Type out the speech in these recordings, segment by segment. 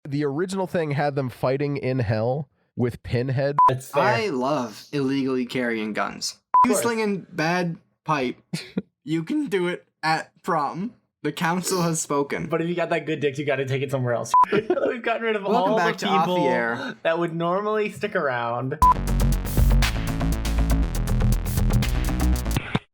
the original thing had them fighting in hell with Pinhead. That's fair. I love illegally carrying guns. You slinging bad pipe, you can do it at prom. The council has spoken. But if you got that good dick, you got to take it somewhere else. We've gotten rid of Welcome all back the to Off the people Air. that would normally stick around.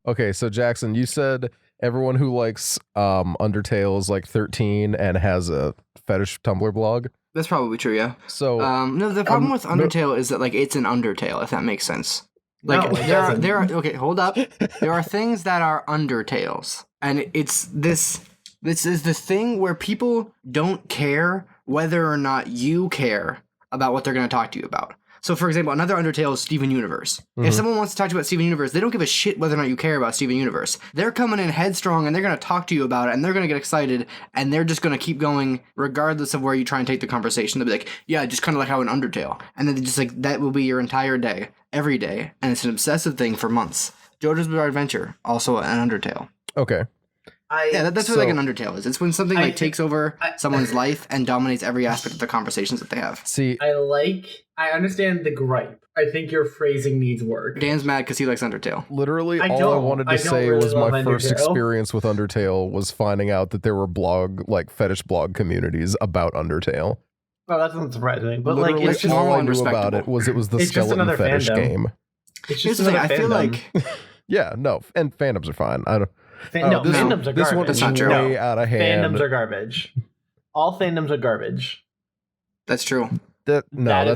Okay, so Jackson, you said everyone who likes Undertale is like 13 and has a fetish Tumblr blog. That's probably true, yeah. So no, the problem with Undertale is that like it's an Undertale, if that makes sense. Like No, it there are doesn't. okay, hold up. There are things that are Undertales, and it's this is the thing where people don't care whether or not you care about what they're going to talk to you about. So, for example, another Undertale is Steven Universe. Mhm. If someone wants to talk to you about Steven Universe, they don't give a shit whether or not you care about Steven Universe. They're coming in headstrong, and they're going to talk to you about it, and they're going to get excited, and they're just going to keep going regardless of where you try and take the conversation. They'll be like, yeah, just kind of like how an Undertale. And then they just like, that will be your entire day, every day, and it's an obsessive thing for months. JoJo's Bizarre Adventure, also an Undertale. okay. Yeah, that's what like an Undertale is. It's when something like takes over someone's life and dominates every aspect of the conversations that they have. See, I understand the gripe. I think your phrasing needs work. Dan's mad because he likes Undertale. literally I all I don't- wanted to I don't say really was love my first Undertale. experience with Undertale was finding out that there were fetish blog communities about Undertale. Well, that doesn't surprise me. But Literally, like, it's just normal all I and knew about respectable. it was the It's just skeleton another fetish fandom. game. it's Here's just the thing, another I feel fandom. like Yeah, no, and fandoms are fine. I don't. No, this, fandoms are this one garbage. is That's not true. way No, out of hand. fandoms are garbage. All fandoms are garbage. that's true. That's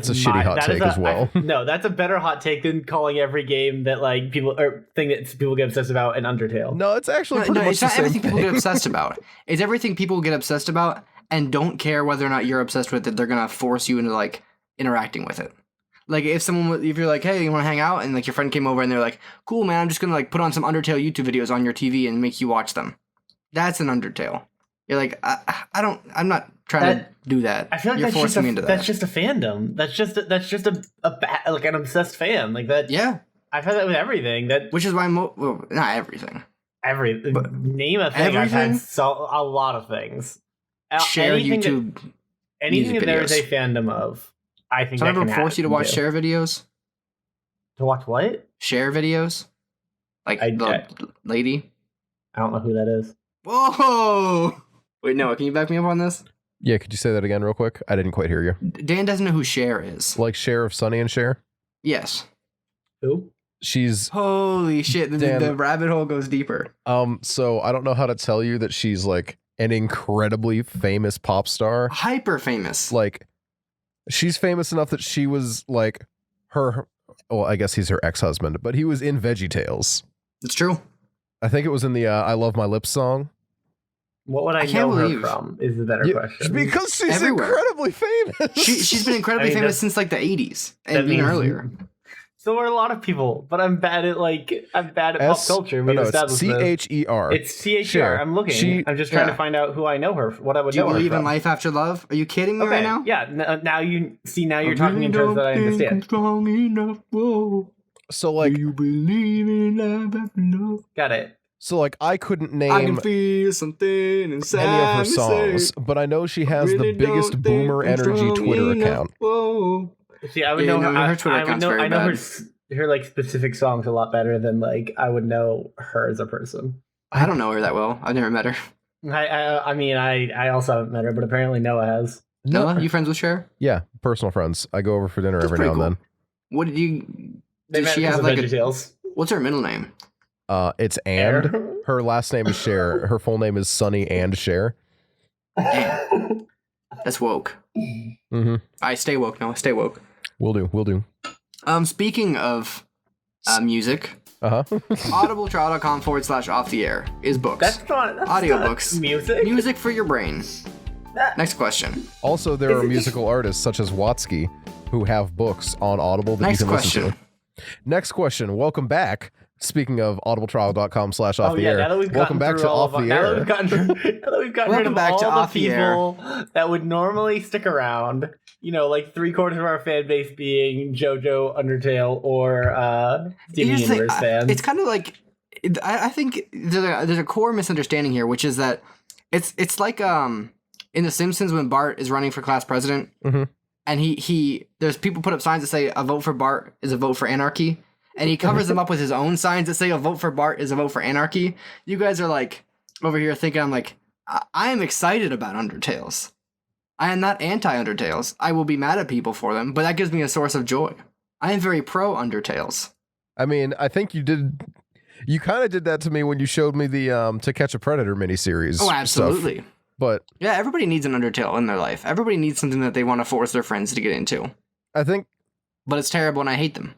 a shitty hot take as well. No, that's a better hot take than calling every game that like people or thing that people get obsessed about an Undertale. No, it's actually No, pretty much it's the not same everything people get thing. obsessed about. It's everything people get obsessed about and don't care whether or not you're obsessed with it. They're gonna force you into like interacting with it. Like if you're like, hey, you want to hang out, and like your friend came over and they're like, cool, man, I'm just gonna like put on some Undertale YouTube videos on your TV and make you watch them. That's an Undertale. You're like, I'm not trying to do that. I feel like you're that's forcing me into that's that. just a fandom. That's just like an obsessed fan like that. Yeah, I've had that with everything. That which is why well, not everything. But name a thing. I've everything? had a lot of things. Share Anything YouTube. anything music that there is a videos. fandom of. I think Someone that ever can force you to watch do. share videos? To watch what? Share videos? Like the lady? I don't know who that is. Whoa! Wait, Noah, can you back me up on this? Yeah, could you say that again real quick? I didn't quite hear you. Dan doesn't know who Cher is. Like Cher of Sonny and Cher? Yes. Who? She's Holy shit, Dan- the rabbit hole goes deeper. so I don't know how to tell you that she's like an incredibly famous pop star. Hyper famous. Like she's famous enough that she was like well, I guess he's her ex-husband, but he was in VeggieTales. It's true. I think it was in the I Love My Lips song. What would I can't know her believe- from? Is the better question. Because she's Everywhere. incredibly famous. She's been incredibly I mean, famous that's- since like the 80s that and even means- earlier. So are a lot of people, but I'm bad at pop culture. We've established this. CHER. It's CHR. Cher. I'm looking. I'm just trying to find out who I know her. What I would Do you know her believe in from. life after love? Are you kidding me Okay, right now? yeah. Now you're talking in terms that I understand. Strong enough. Whoa. So like Do you believe in life after love? Got it. I couldn't I can name feel something inside any of her me songs, say, but I know she has really the biggest don't boomer think I'm energy strong Twitter enough. account. Whoa. See, I would Yeah, know no, her. her Twitter I would account's know. very I know bad. her like specific songs a lot better than like I would know her as a person. I don't know her that well. I've never met her. I mean, I also haven't met her, but apparently Noah has. Noah, you friends with Cher? Yeah, personal friends. I go over for dinner That's every now pretty and What did you? They Does met she because have of like a? VeggieTales. What's her middle name? then. It's and her last name is Cher. Her full name is Sunny and Cher. Damn. That's woke. Mm-hmm. I stay woke, Noah. Stay woke. We'll do. Speaking of music, Uh-huh. audibletrial.com/off the air is books. That's not Audiobooks. Music. Music for your brain. Next question. Also, there are musical artists such as Watsky who have books on Audible that Next you can question. listen to. Next question. Welcome back. Speaking of audibletrial.com/off Oh the yeah, air. now that we've Welcome gotten back through to all Off of the now that Air. we've gotten rid Welcome of back all to the Off the Air. people that would normally stick around, you know, like 3/4 of our fan base being JoJo, Undertale, or Steven Here's the thing, Universe fans. It's kind of like I think there's a core misunderstanding here, which is that it's like in in The Simpsons when Bart is running for class president, and there's people put up signs that say a vote for Bart is a vote for anarchy, and he covers them up with his own signs that say a vote for Bart is a vote for anarchy. You guys are like over here thinking I'm like, I am excited about Undertales. I am not anti-Undertales. I will be mad at people for them, but that gives me a source of joy. I am very pro Undertales. I mean, I think you kind of did that to me when you showed me the To Catch a Predator miniseries. Oh, absolutely. Stuff. But yeah, everybody needs an Undertale in their life. Everybody needs something that they want to force their friends to get into. I think... But it's terrible and I hate them.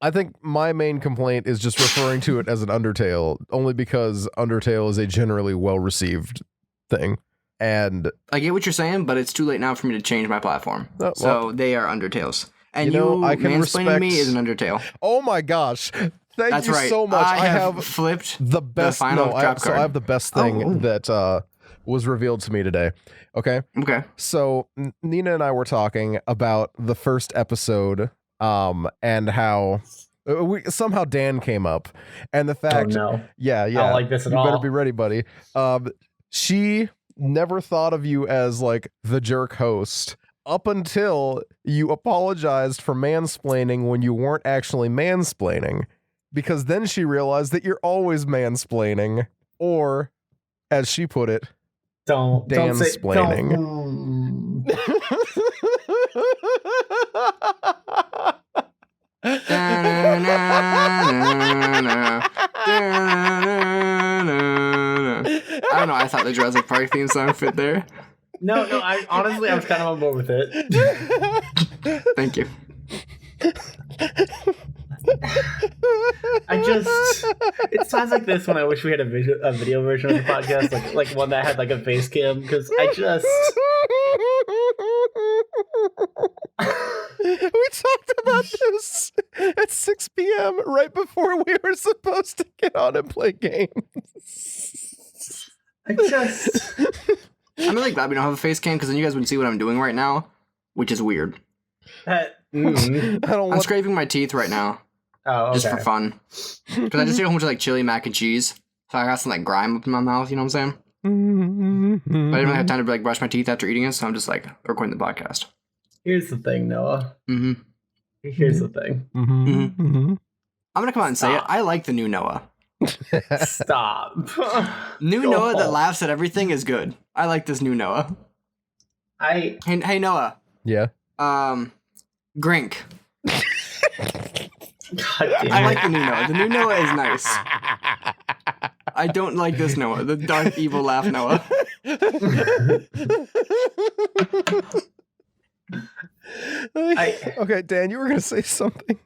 I think my main complaint is just referring to it as an Undertale, only because Undertale is a generally well-received thing. And I get what you're saying, but it's too late now for me to change my platform. So they are Undertales. And I can mansplaining me is an Undertale. Oh my gosh. That's you right. so much. I have flipped the best final I have the best thing that was revealed to me today. Okay? Okay. So Nina and I were talking about the first episode and how somehow Dan came up, and the fact yeah I don't like this at all. You better be ready, buddy. She never thought of you as like the jerk host up until you apologized for mansplaining when you weren't actually mansplaining, because then she realized that you're always mansplaining, or as she put it, Dan-splaining. I don't know. I thought the Jurassic Park theme song fit there. No. I honestly, I was kind of on board with it. Thank you. It sounds like this when I wish we had a video version of the podcast, like one that had like a face cam, because we talked about this at 6 p.m. right before we were supposed to get on and play games. I'm really glad we don't have a face cam, because then you guys wouldn't see what I'm doing right now, which is weird. I'm scraping my teeth right now. Oh, okay. Just for fun. Because I just ate a whole bunch of like chili mac and cheese. So I got some like grime up in my mouth, you know what I'm saying? But I didn't really have time to like brush my teeth after eating it, so I'm just like recording the podcast. Here's the thing, Noah. Here's the thing. I'm gonna come out and say it. I like the new Noah. Stop. Noah that laughs at everything is good. I like this new Noah. Hey Noah. Yeah. Grink. God damn it. I like the new Noah. The new Noah is nice. I don't like this Noah, the dark, evil laugh Noah. Okay, Dan, you were going to say something.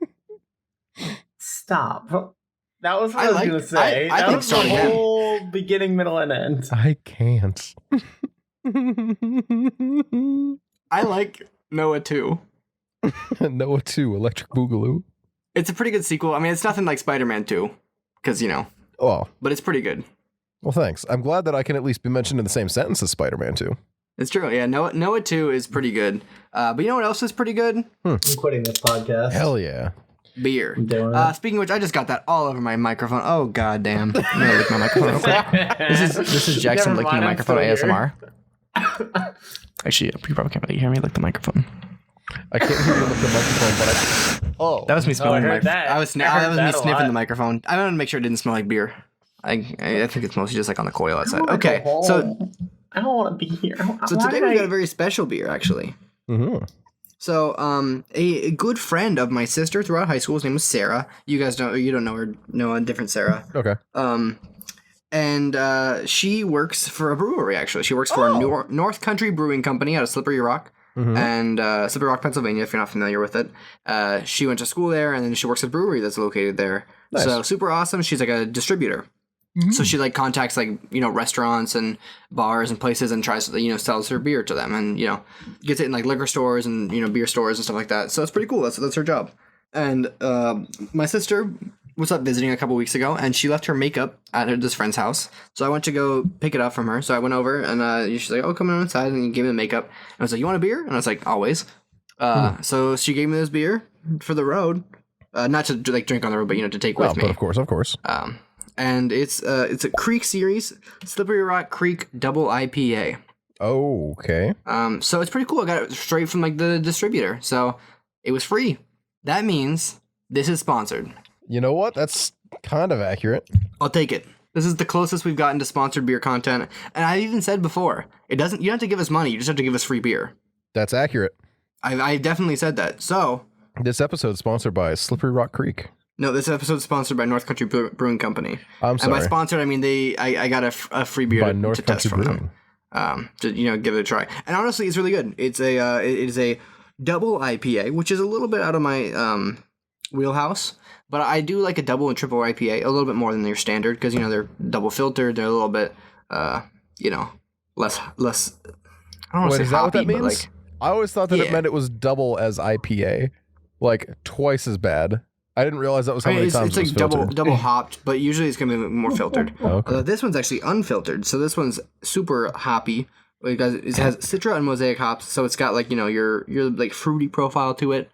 Stop. That was what I was going to say. I that think was the whole beginning, middle, and end. I can't. I like Noah 2. Noah 2, Electric Boogaloo. It's a pretty good sequel. I mean, it's nothing like Spider-Man 2, because, you know. Oh. But it's pretty good. Well, thanks. I'm glad that I can at least be mentioned in the same sentence as Spider-Man 2. It's true. Yeah, Noah 2 is pretty good. But you know what else is pretty good? I'm quitting this podcast. Hell yeah. Beer. I'm doing it. Speaking of which, I just got that all over my microphone. Oh, goddamn. I'm going to lick my microphone real quick. This is Jackson licking the microphone ASMR. Actually, you probably can't really hear me lick the microphone. I can't hear you lick the microphone, but that was me smelling the microphone. that. That was me sniffing the microphone. I wanted to make sure it didn't smell like beer. I think it's mostly just like on the coil outside. Okay, so I don't want to be here. So today we got a very special beer, actually. Mm-hmm. So, a good friend of my sister throughout high school, his name was Sarah. You guys don't know her, know a different Sarah. Okay. And she works for a brewery, actually. She works for a North Country Brewing Company out of Slippery Rock. And Slippery Rock, Pennsylvania, if you're not familiar with it. She went to school there, and then she works at a brewery that's located there. Nice. So super awesome. She's like a distributor. Mm-hmm. So she like contacts like, you know, restaurants and bars and places and tries to, you know, sells her beer to them and, you know, gets it in like liquor stores and, you know, beer stores and stuff like that. So it's pretty cool. That's her job. And my sister was up visiting a couple weeks ago, and she left her makeup at this friend's house. So I went to go pick it up from her. So I went over, and she's like, "Oh, come on inside," and gave me the makeup. And I was like, "You want a beer?" And I was like, "Always." So she gave me this beer for the road, not to like drink on the road, but you know, to take with me. But of course. And it's a Creek series, Slippery Rock Creek Double IPA. Oh, okay. So it's pretty cool. I got it straight from like the distributor, so it was free. That means this is sponsored. You know what? That's kind of accurate. I'll take it. This is the closest we've gotten to sponsored beer content, and I even said before, you don't have to give us money. You just have to give us free beer. That's accurate. I definitely said that. So this episode is sponsored by Slippery Rock Creek. no, this episode is sponsored by North Country Brewing Company. I'm sorry. And by sponsored, I mean I got a free beer by to North test Country from Brewing. them. To give it a try. And honestly, it's really good. It's it is a double IPA, which is a little bit out of my wheelhouse. But I do like a double and triple IPA a little bit more than your standard because they're double filtered. They're a little bit less. I don't want to say Is that what hoppy, that means? but like I always thought that it Yeah. meant it was double as IPA, like twice as bad. I didn't realize that was how many times it's it like was filtered. double hopped, but usually it's gonna be more filtered. Okay. This one's actually unfiltered, so this one's super hoppy. It has Citra and Mosaic hops, so it's got like your like fruity profile to it,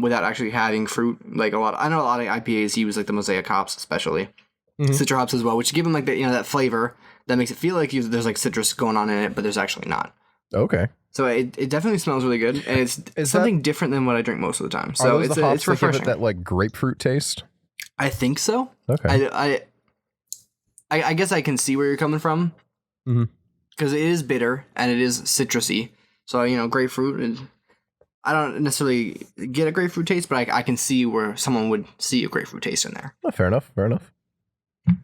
without actually having fruit. Like I know a lot of IPAs use like the Mosaic hops, especially Citra hops as well, which give them like that flavor that makes it feel like there's like citrus going on in it, but there's actually not. Okay. So it definitely smells really good, and it's something different than what I drink most of the time. So Are those the hops it's that give refreshing. it that like grapefruit taste? I think so. Okay. I guess I can see where you're coming from, because it is bitter and it is citrusy. So grapefruit, and I don't necessarily get a grapefruit taste, but I can see where someone would see a grapefruit taste in there. Oh, fair enough. Fair enough.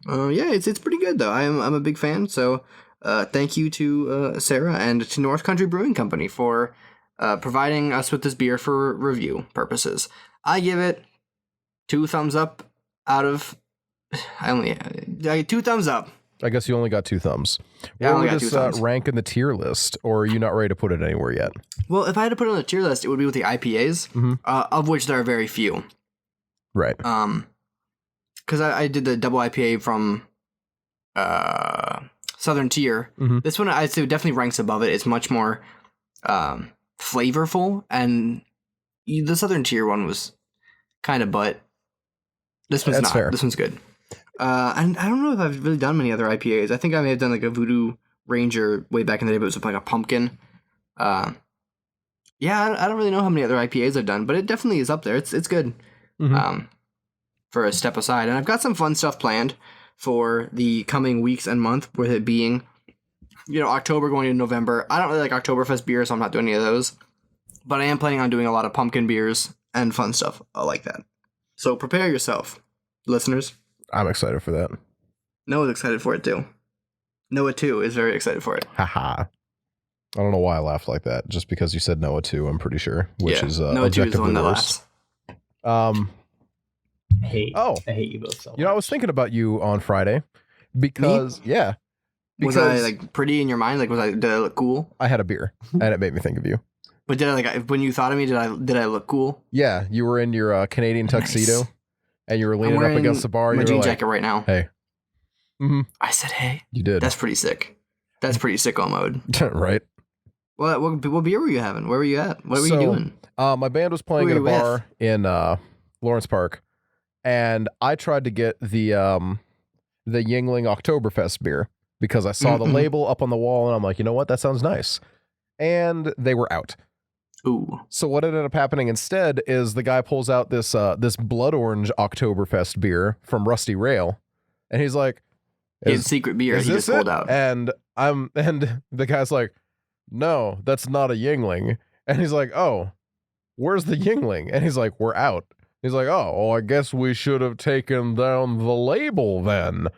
Yeah, it's pretty good though. I'm a big fan. So thank you to Sarah and to North Country Brewing Company for providing us with this beer for review purposes. I give it 2 thumbs up out of. I 2 thumbs up. I guess you only got 2 thumbs. Yeah, I Where only would got 2 this thumbs. rank in the tier list, or are you not ready to put it anywhere yet? Well, if I had to put it on a tier list, it would be with the IPAs, of which there are very few. Right. Because I did the double IPA from Southern Tier. This one I'd say definitely ranks above it. It's much more flavorful, and the Southern Tier one was kind of butt. This one's That's not. fair. This one's good. And I don't know if I've really done many other IPAs. I think I may have done like a Voodoo Ranger way back in the day, but it was like a pumpkin. Yeah, I don't really know how many other IPAs I've done, but it definitely is up there. It's good. For a step aside, and I've got some fun stuff planned for the coming weeks and month, with it being, October going into November. I don't really like Oktoberfest beer, so I'm not doing any of those. But I am planning on doing a lot of pumpkin beers and fun stuff like that. So prepare yourself, listeners. I'm excited for that. Noah's excited for it too. Noah too is very excited for it. Haha. I don't know why I laughed like that. Just because you said Noah too, I'm pretty sure. Which is Noah too is the objectively one that worse. laughs. I hate you both so much. I was thinking about you on Friday because Was I like pretty in your mind? Like, did I look cool? I had a beer and it made me think of you. But did I when you thought of me, did I look cool? Yeah, you were in your Canadian tuxedo and you were leaning up wearing against the bar. My You jean were like, jacket right now. "Hey." I said, "Hey." You did. That's pretty sick. That's pretty sicko mode. Right. What beer were you having? Where were you at? What were you doing? My band was playing Who at a were you bar in Lawrence Park, and I tried to get the Yingling Oktoberfest beer because I saw the label up on the wall, and I'm like, you know what, that sounds nice. And they were out. Ooh. So what ended up happening instead is the guy pulls out this blood orange Oktoberfest beer from Rusty Rail, and he's like, His secret beer is he this just pulled it? out. And the guy's like, no, that's not a Yingling. And he's like, oh, where's the Yingling? And he's like, we're out. He's like, oh, well, I guess we should have taken down the label then.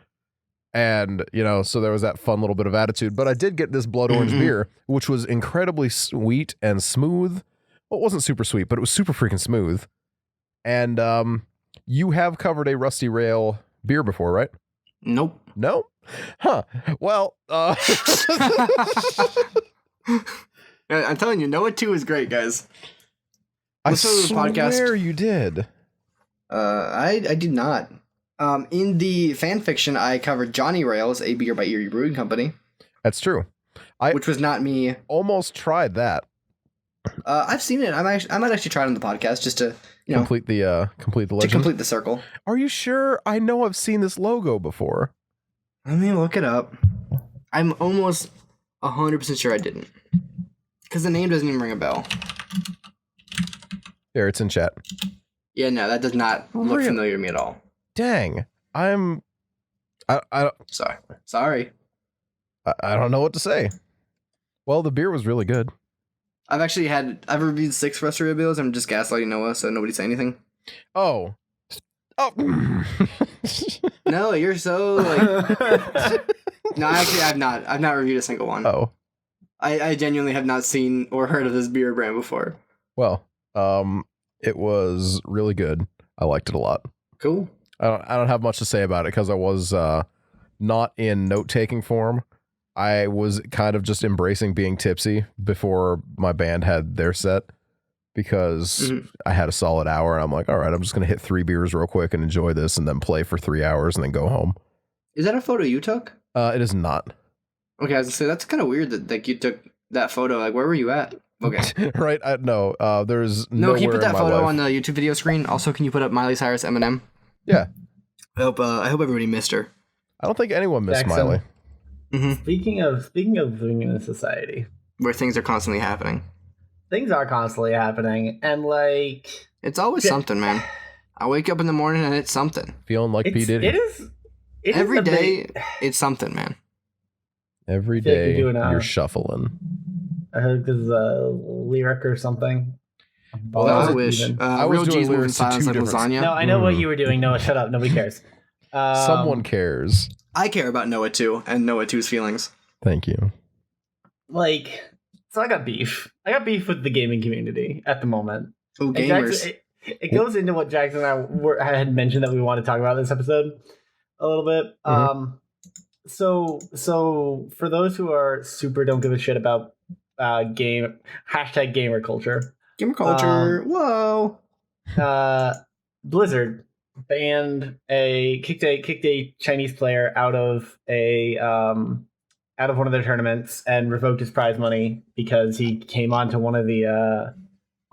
And, so there was that fun little bit of attitude. But I did get this blood orange beer, which was incredibly sweet and smooth. Well, it wasn't super sweet, but it was super freaking smooth. And you have covered a Rusty Rail beer before, right? Nope. No? Huh. Well, I'm telling you, Noah 2 is great, guys. I Listen to the podcast. swear you did. I did not. In the fan fiction, I covered Johnny Rails, a beer by Erie Brewing Company. That's true. Which was not me. Almost tried that. I've seen it. I might actually try it on the podcast just to complete the legend. to complete the circle. Are you sure? I know I've seen this logo before. Let me look it up. I'm almost 100% sure I didn't. Because the name doesn't even ring a bell. Here, it's in chat. Yeah, no, that does not look Really? familiar to me at all. Dang, I Sorry. don't know what to say. Well, the beer was really good. I've reviewed 6 frustrated bills. I'm just gaslighting Noah, so nobody say anything. Oh. No, you're so like. No, actually, I've not reviewed a single one. Oh. I genuinely have not seen or heard of this beer brand before. Well, it was really good. I liked it a lot. Cool. I don't have much to say about it because I was not in note-taking form. I was kind of just embracing being tipsy before my band had their set because I had a solid hour and I'm like, all right, I'm just going to hit 3 beers real quick and enjoy this and then play for 3 hours and then go home. Is that a photo you took? It is not. Okay, I was gonna say that's kind of weird that like you took that photo. Like, where were you at? Okay. Right? No. There's No, can you put that photo life. on the YouTube video screen? Also, can you put up Miley Cyrus Eminem? Yeah. I hope everybody missed her. I don't think anyone missed Jackson. Miley. Mm-hmm. Speaking of living in a society, Where things are constantly happening. things are constantly happening, and like It's always something, man. I wake up in the morning and it's something. Feeling like P. Diddy. it is Every a day, big- it's something, man. Every I feel like day you're doing, you're shuffling. I heard this is a lyric or something. Well, that was I a- wish. I was Real doing G's moving lyrics to silence two like different- lasagna. No, I know what you were doing. Noah, shut up. Nobody cares. Someone cares. I care about Noah too, and Noah 2's feelings. Thank you. Like, so I got beef. I got beef with the gaming community at the moment. Oh, And gamers. Jackson, it goes into what Jackson and I had mentioned that we want to talk about this episode a little bit. So for those who are super don't give a shit about gamer culture, Gamer culture. Whoa. Blizzard banned kicked a Chinese player out of one of their tournaments and revoked his prize money because he came onto one of the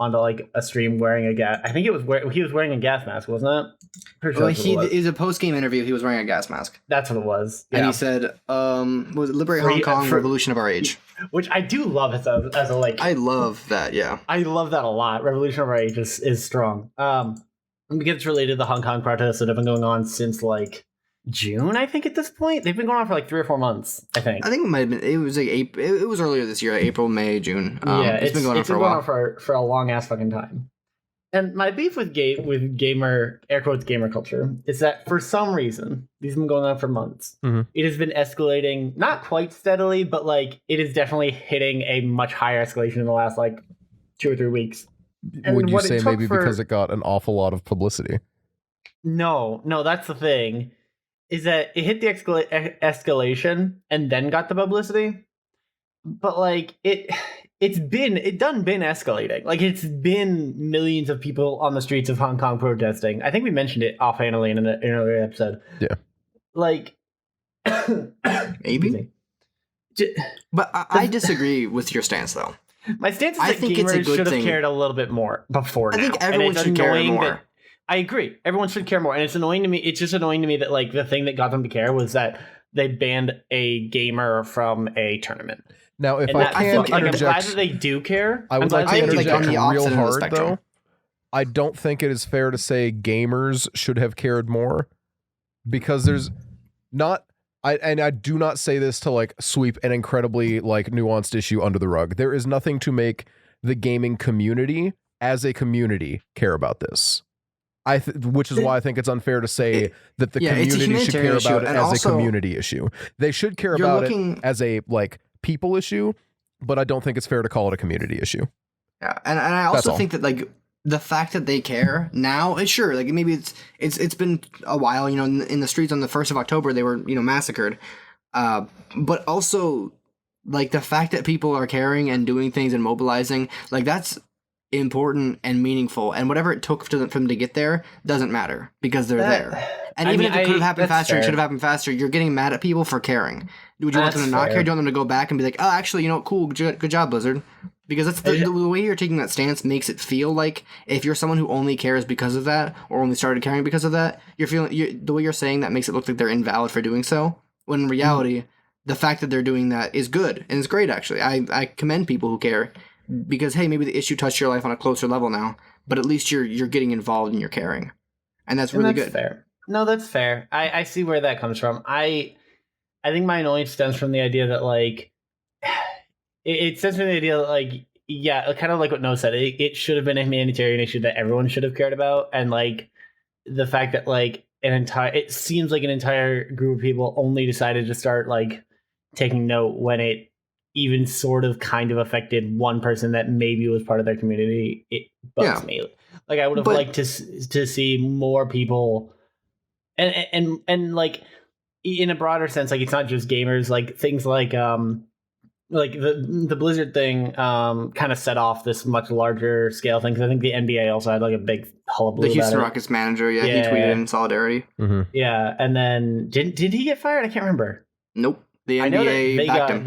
onto like a stream wearing I think he was wearing a gas mask, wasn't it? Pretty sure Well, that's what it was. it was a post-game interview. He was wearing a gas mask. That's what it was. And Yeah. he said, was it Liberate Free- Hong Kong, for- Revolution of Our Age. Which I do love as a like. I love that, yeah. I love that a lot. Revolution of Our Age is strong. Because it's related to the Hong Kong protests that have been going on since like June, I think at this point. They've been going on for like 3 or 4 months, I think. I think it might have been, it was like April, it was earlier this year, April, May, June. It's been going on for a while. For a long ass fucking time. And my beef with gamer, air quotes, gamer culture is that for some reason, these have been going on for months. Mhm. It has been escalating, not quite steadily, but like it is definitely hitting a much higher escalation in the last like 2 or 3 weeks. And Would you what it say took maybe for- because it got an awful lot of publicity? No, that's the thing. Is that it hit the escalation and then got the publicity, but like it's been escalating. Like it's been millions of people on the streets of Hong Kong protesting. I think we mentioned it offhandedly in an earlier episode. Yeah. Like Maybe. But I disagree with your stance, though. My stance is I that think it's a gamers good should have thing. cared a little bit more before. I think now. And everyone it's should care annoying more. that- I agree. Everyone should care more, and it's annoying to me. It's just annoying to me that like the thing that got them to care was that they banned a gamer from a tournament. Now, if And I that, can like, I'm glad interject, that they do care. I would I'm glad like to they do like, interject on the care. opposite real end of the hard, spectrum. though. I don't think it is fair to say gamers should have cared more because there's not. I do not say this to like sweep an incredibly like nuanced issue under the rug. There is nothing to make the gaming community as a community care about this. Which is why I think it's unfair to say that the Yeah, it's a community should care humanitarian issue, about it and as also- a community issue. They should care You're about looking- it as a like people issue, but I don't think it's fair to call it a community issue. Yeah, and I That's also all. think that like the fact that they care now, it's sure like maybe it's been a while. You know, in the streets on the 1st of October, they were massacred. But also like the fact that people are caring and doing things and mobilizing, like that's important and meaningful. And whatever it took for them to get there doesn't matter because they're there. And I even mean, if it could have happened that's faster, it fair. should have happened faster. You're getting mad at people for caring. Would you want them That's to not fair. care? Do you want them to go back and be like, oh, actually, cool, good job, Blizzard? Because that's the way you're taking that stance makes it feel like if you're someone who only cares because of that or only started caring because of that, the way you're saying that makes it look like they're invalid for doing so. When in reality, the fact that they're doing that is good, and it's great, actually. I commend people who care, because, hey, maybe the issue touched your life on a closer level now, but at least you're getting involved and you're caring. And that's really good. Fair. No, that's fair. I see where that comes from. I think my annoyance stems from the idea that, like, it stems from the idea that, like, yeah, kind of like what Noah said, it should have been a humanitarian issue that everyone should have cared about. And, like, the fact that, like, it seems like an entire group of people only decided to start, like, taking note when it even sort of kind of affected one person that maybe was part of their community. It bugs me. Like, I would have liked to see more people, and like, in a broader sense, like, it's not just gamers, like things like the Blizzard thing kind of set off this much larger scale thing, because I think the NBA also had like a big hullabaloo. The Houston about Rockets manager, he tweeted in solidarity. Mm-hmm. Yeah, and then did he get fired? I can't remember. Nope. The NBA I know that backed him.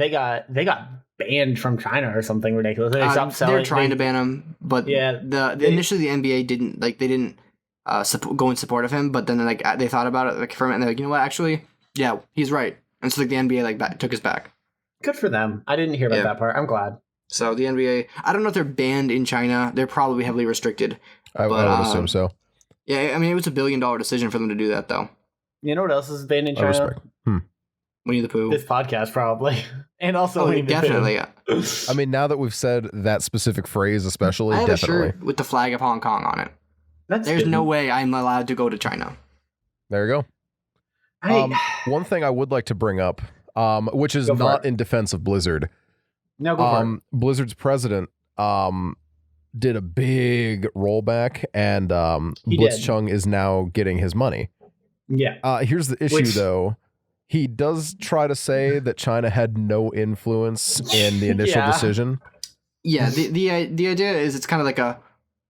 They got banned from China or something ridiculous. They stopped selling. They're trying to ban him, but initially the NBA didn't go in support of him, but then like they thought about it like for a minute, and they're like, you know what, actually, yeah, he's right, and so like the NBA like took his back. Good for them. I didn't hear about that part. I'm glad. So the NBA, I don't know if they're banned in China. They're probably heavily restricted. I would assume so. Yeah, I mean, it was $1 billion decision for them to do that, though. You know what else is banned in China? Winnie the Pooh. This podcast, probably. And also Winnie definitely, the Pooh. Yeah. I mean, now that we've said that specific phrase, especially, I have definitely. a shirt with the flag of Hong Kong on it. There's good. no way I'm allowed to go to China. There you go. One thing I would like to bring up, which is not in defense of Blizzard. No, go for it. Blizzard's president did a big rollback, and Blitzchung is now getting his money. Yeah. Here's the issue, though. He does try to say that China had no influence in the initial decision. Yeah, the idea is it's kind of like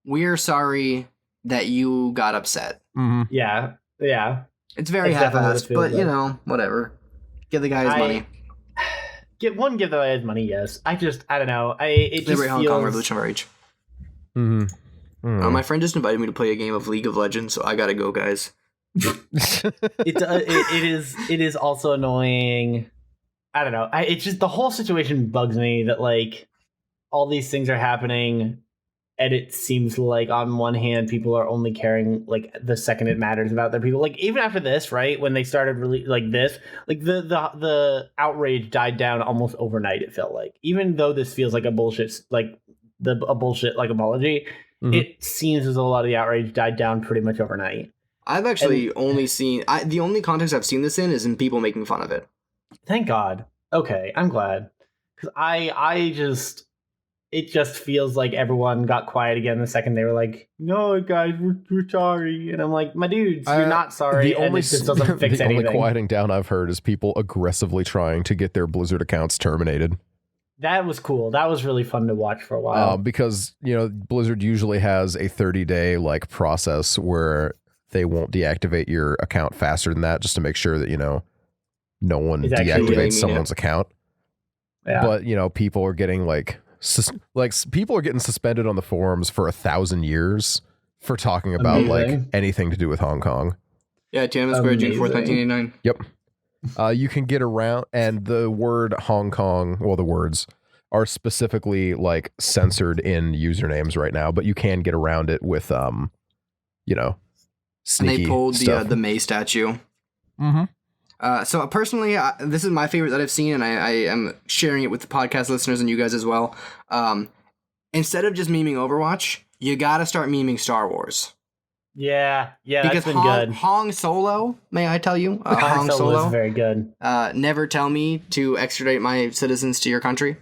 we're sorry that you got upset. Mm-hmm. Yeah. It's very half-assed, but you know, whatever. Give the guy his money. Give the guy his money, yes. I don't know. It just Hong Kong Revolution of Rage. Mm-hmm. My friend just invited me to play a game of League of Legends, so I gotta go, guys. It is also annoying. I don't know. It's just the whole situation bugs me that like all these things are happening, and it seems like on one hand people are only caring like the second it matters about their people. Like even after this, right, when they started really like this, like the outrage died down almost overnight. It felt like, even though this feels like a bullshit apology, it seems as though a lot of the outrage died down pretty much overnight. I've actually only seen the only context I've seen this in is in people making fun of it. Thank God. Okay, I'm glad, because it just feels like everyone got quiet again the second they were like, "No, guys, we're sorry," and I'm like, "My dudes, you're not sorry." And it just doesn't fix the anything. only quieting down I've heard is people aggressively trying to get their Blizzard accounts terminated. That was cool. That was really fun to watch for a while. Because Blizzard usually has a 30-day like process where they won't deactivate your account faster than that, just to make sure that no one deactivates someone's account. Yeah. But people are getting people are getting suspended on the forums for 1,000 years for talking about like anything to do with Hong Kong. Yeah, Tiananmen Square, June 4th, 1989. Yep. You can get around, and the word Hong Kong, well, the words are specifically like censored in usernames right now, but you can get around it with sneaky and they pulled stuff. the May statue. Mm-hmm. So personally, this is my favorite that I've seen, and I am sharing it with the podcast listeners and you guys as well. Instead of just memeing Overwatch, you gotta start memeing Star Wars. Yeah, because that's been good. Hong Solo, may I tell you? Hong Solo is very good. Never tell me to extradite my citizens to your country.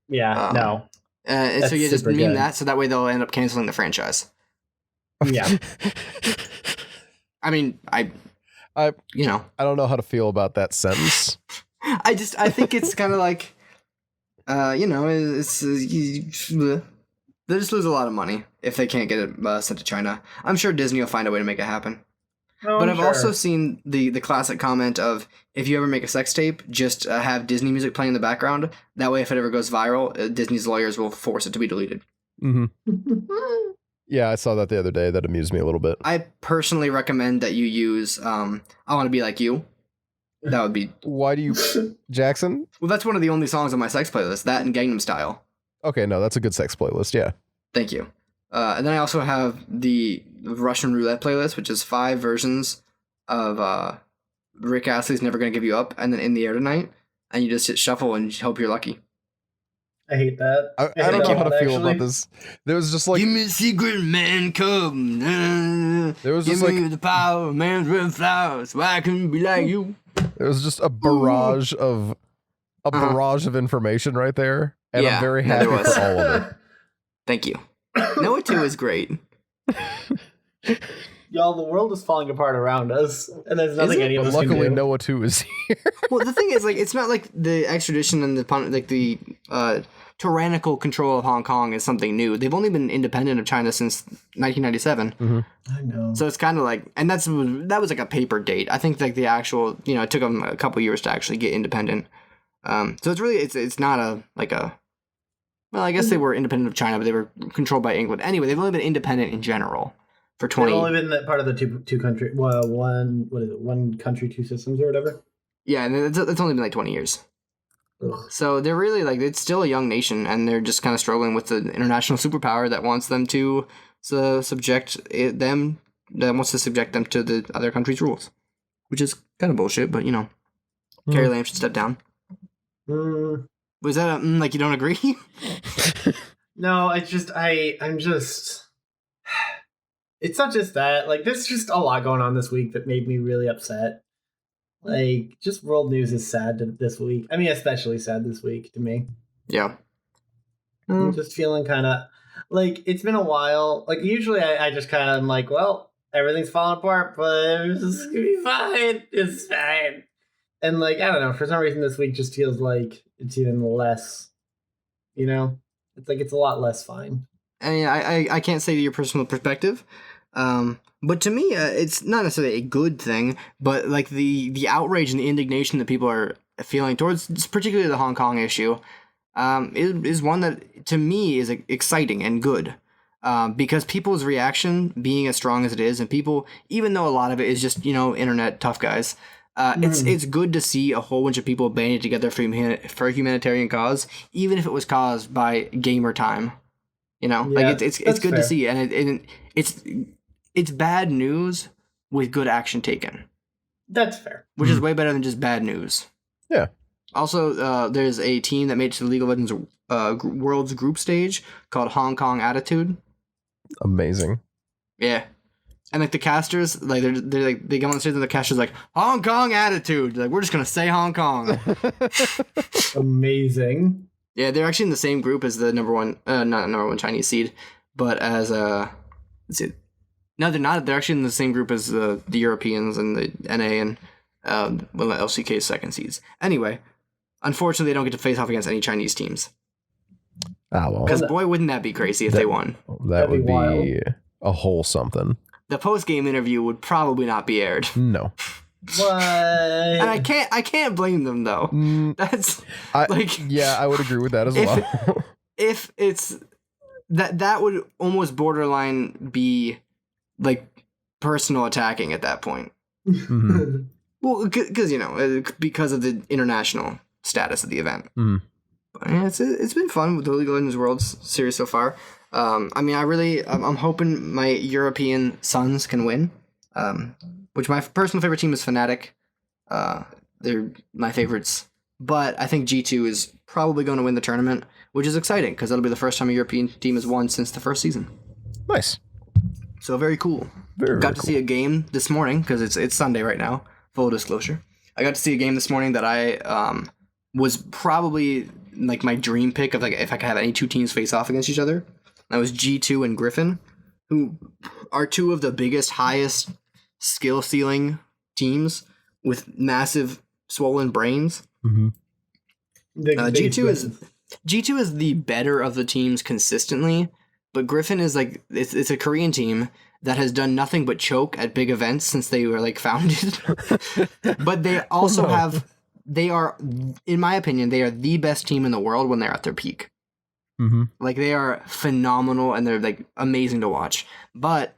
Yeah, no. And so you just meme that, so that way they'll end up canceling the franchise. Yeah. I mean, I don't know how to feel about that sentence. I think it's kind of like, they just lose a lot of money if they can't get it sent to China. I'm sure Disney will find a way to make it happen. But I've also seen the classic comment of, if you ever make a sex tape, just have Disney music playing in the background. That way, if it ever goes viral, Disney's lawyers will force it to be deleted. Mm-hmm. Yeah, I saw that the other day. That amused me a little bit. I personally recommend that you use I Want to Be Like You. That would be. Why do you, Jackson? Well, that's one of the only songs on my sex playlist. That and Gangnam Style. Okay, no, that's a good sex playlist. Yeah. Thank you. And then I also have the Russian Roulette playlist, which is 5 versions of Rick Astley's "Never Gonna Give You Up" and then "In the Air Tonight," and you just hit shuffle and hope you're lucky. I hate that. I don't know how to feel about this. There was just like, give me a secret, man, come. there was Give just me like, the power, man's red flowers, so I can be like you. there was just a barrage of information right there, and Yeah, I'm very yeah, happy there was. for all of it. Thank you. Noah 2 is great. Y'all, the world is falling apart around us, and there's nothing it? any of But us can luckily, do. Noah 2 is here. Well, the thing is, like, it's not like the extradition and the tyrannical control of Hong Kong is something new. They've only been independent of China since 1997. I know. So it's kind of like, and that was like a paper date. I think like the actual, it took them a couple years to actually get independent. So it's really, it's not well, I guess they were independent of China, but they were controlled by England. Anyway, they've only been independent in general for 20. They've only been part of the two country. Well, one country, two systems, or whatever. Yeah, and it's only been like 20 years. Ugh. So they're really like, it's still a young nation, and they're just kind of struggling with the international superpower that wants them to subject them to the other country's rules, which is kind of bullshit. But Carrie Lam should step down. Was that like you don't agree? No, I'm just. It's not just that. Like, there's just a lot going on this week that made me really upset. Like, just world news is sad this week. I mean, especially sad this week to me. Yeah. I'm just feeling kind of like it's been a while. Like, usually I just kind of am like, well, everything's falling apart, but it's just gonna be fine. It's fine. And like, I don't know, for some reason this week just feels like it's even less, It's like it's a lot less fine. I mean, I can't say to your personal perspective, but to me, it's not necessarily a good thing, but like the outrage and the indignation that people are feeling towards, particularly the Hong Kong issue, is one that to me is exciting and good, because people's reaction being as strong as it is, and people, even though a lot of it is just internet tough guys. It's good to see a whole bunch of people banding together for a humanitarian cause, even if it was caused by gamer time. Like it's good fair. to see, and it's bad news with good action taken. That's fair. Which is way better than just bad news. Yeah. Also, there's a team that made it to the League of Legends World's group stage called Hong Kong Attitude. Amazing. Yeah. And like the casters, like they're like they go on the stage and the casters like Hong Kong Attitude. Like we're just gonna say Hong Kong. Amazing. Yeah, they're actually in the same group as the not number one Chinese seed, but as let's see, no, they're not. They're actually in the same group as the Europeans and the NA and the LCK's second seeds. Anyway, unfortunately, they don't get to face off against any Chinese teams. Ah, well, Because boy, wouldn't that be crazy if they won? that that'd be would be wild. a whole something. The post game interview would probably not be aired, No. What? and I can't blame them though. That's yeah, I would agree with that as well. if it's that would almost borderline be like personal attacking at that point. Mhm. Well, because of the international status of the event. Mhm. But yeah, it's been fun with the League of Legends World series so far. I mean, I'm hoping my European sons can win. Which my personal favorite team is Fnatic. They're my favorites. But I think G2 is probably going to win the tournament, which is exciting because that'll be the first time a European team has won since the first season. Nice. So very cool. Very, Got very to see a game this morning because it's Sunday right now. Full disclosure. I got to see a game this morning that I was probably like my dream pick of like if I could have any two teams face off against each other. That was G2 and Griffin, who are two of the biggest, highest skill ceiling teams with massive swollen brains. Mm-hmm. G2 is the better of the teams consistently, but Griffin is like it's a Korean team that has done nothing but choke at big events since they were like founded. But they also they are, in my opinion, they are the best team in the world when they're at their peak. Mm-hmm. Like they are phenomenal and they're like amazing to watch. But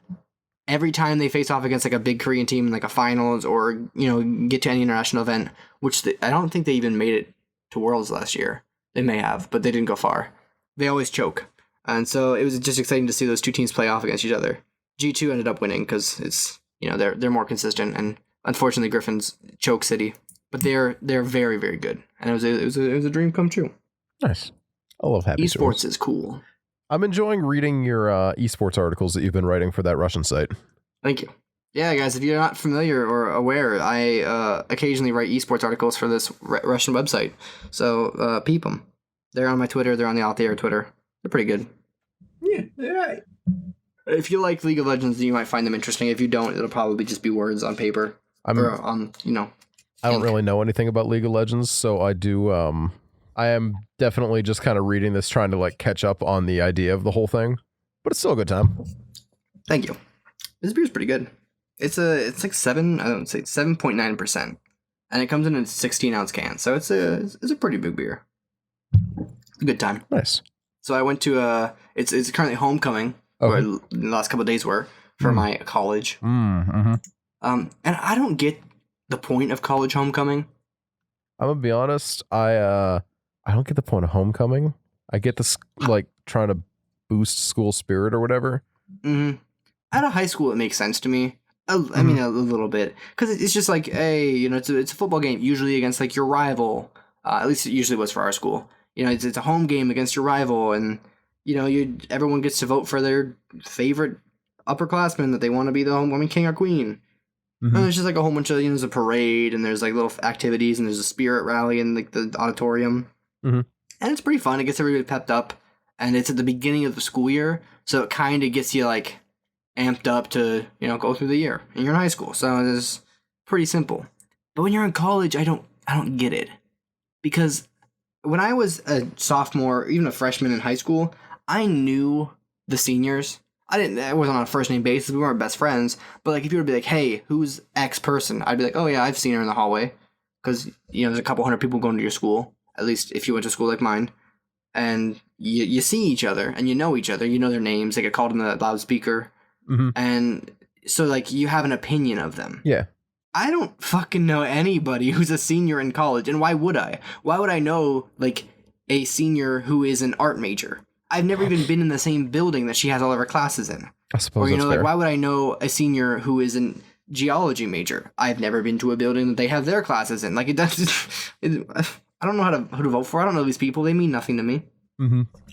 every time they face off against like a big Korean team in like a finals or, you know, get to any international event, which I don't think they even made it to Worlds last year. They may have, but they didn't go far. They always choke. And so it was just exciting to see those two teams play off against each other. G2 ended up winning because it's, you know, they're more consistent, and unfortunately Griffin's choke city, but they're very, very good. And it was a dream come true. Nice. I love happy Esports stories. is cool. I'm enjoying reading your esports articles that you've been writing for that Russian site. Thank you. Yeah, guys, if you're not familiar or aware, I occasionally write esports articles for this Russian website. So peep them. They're on my Twitter. They're on the Out There Twitter. They're pretty good. Yeah, right. If you like League of Legends, you might find them interesting. If you don't, it'll probably just be words on paper or on, you know. I don't really know anything about League of Legends, so I do. I am definitely just kind of reading this, trying to like catch up on the idea of the whole thing, but it's still a good time. Thank you. This beer's pretty good. It's like 7.9%, and it comes in a 16-ounce can, so it's a pretty big beer. A good time. Nice. So I went to it's currently homecoming, or the last couple of days were for my college. And I don't get the point of college homecoming. I'm gonna be honest. I don't get the point of homecoming. I get this like trying to boost school spirit or whatever. Mm-hmm. Out of high school, it makes sense to me. I mean, a little bit, because it's just like, hey, you know, it's a football game, usually against like your rival. At least it usually was for our school. You know, it's a home game against your rival, and you know, everyone gets to vote for their favorite upperclassmen that they want to be the homecoming king or queen. And there's just like a whole bunch of, you know, there's a parade, and there's like little activities, and there's a spirit rally in like the auditorium, and it's pretty fun. It gets everybody pepped up, and it's at the beginning of the school year, so it kind of gets you like amped up to, you know, go through the year. And you're in high school, so it's pretty simple. But when you're in college, I don't get it, because when I was a sophomore, even a freshman in high school, I knew the seniors. I wasn't on a first name basis. We weren't best friends. But like, if you were to be like, hey, who's X person? I'd be like, oh yeah, I've seen her in the hallway. Because, you know, there's a couple hundred people going to your school. At least if you went to school like mine. And you see each other and you know each other. You know their names. They get called in the loudspeaker. And so like, you have an opinion of them. Yeah. I don't fucking know anybody who's a senior in college. And why would I? Why would I know like a senior who is an art major? I've never even been in the same building that she has all of her classes in. I suppose. Or, you that's know, fair. like, why would I know a senior who is a geology major? I've never been to a building that they have their classes in. Like, it does. I don't know who to vote for. I don't know these people. They mean nothing to me.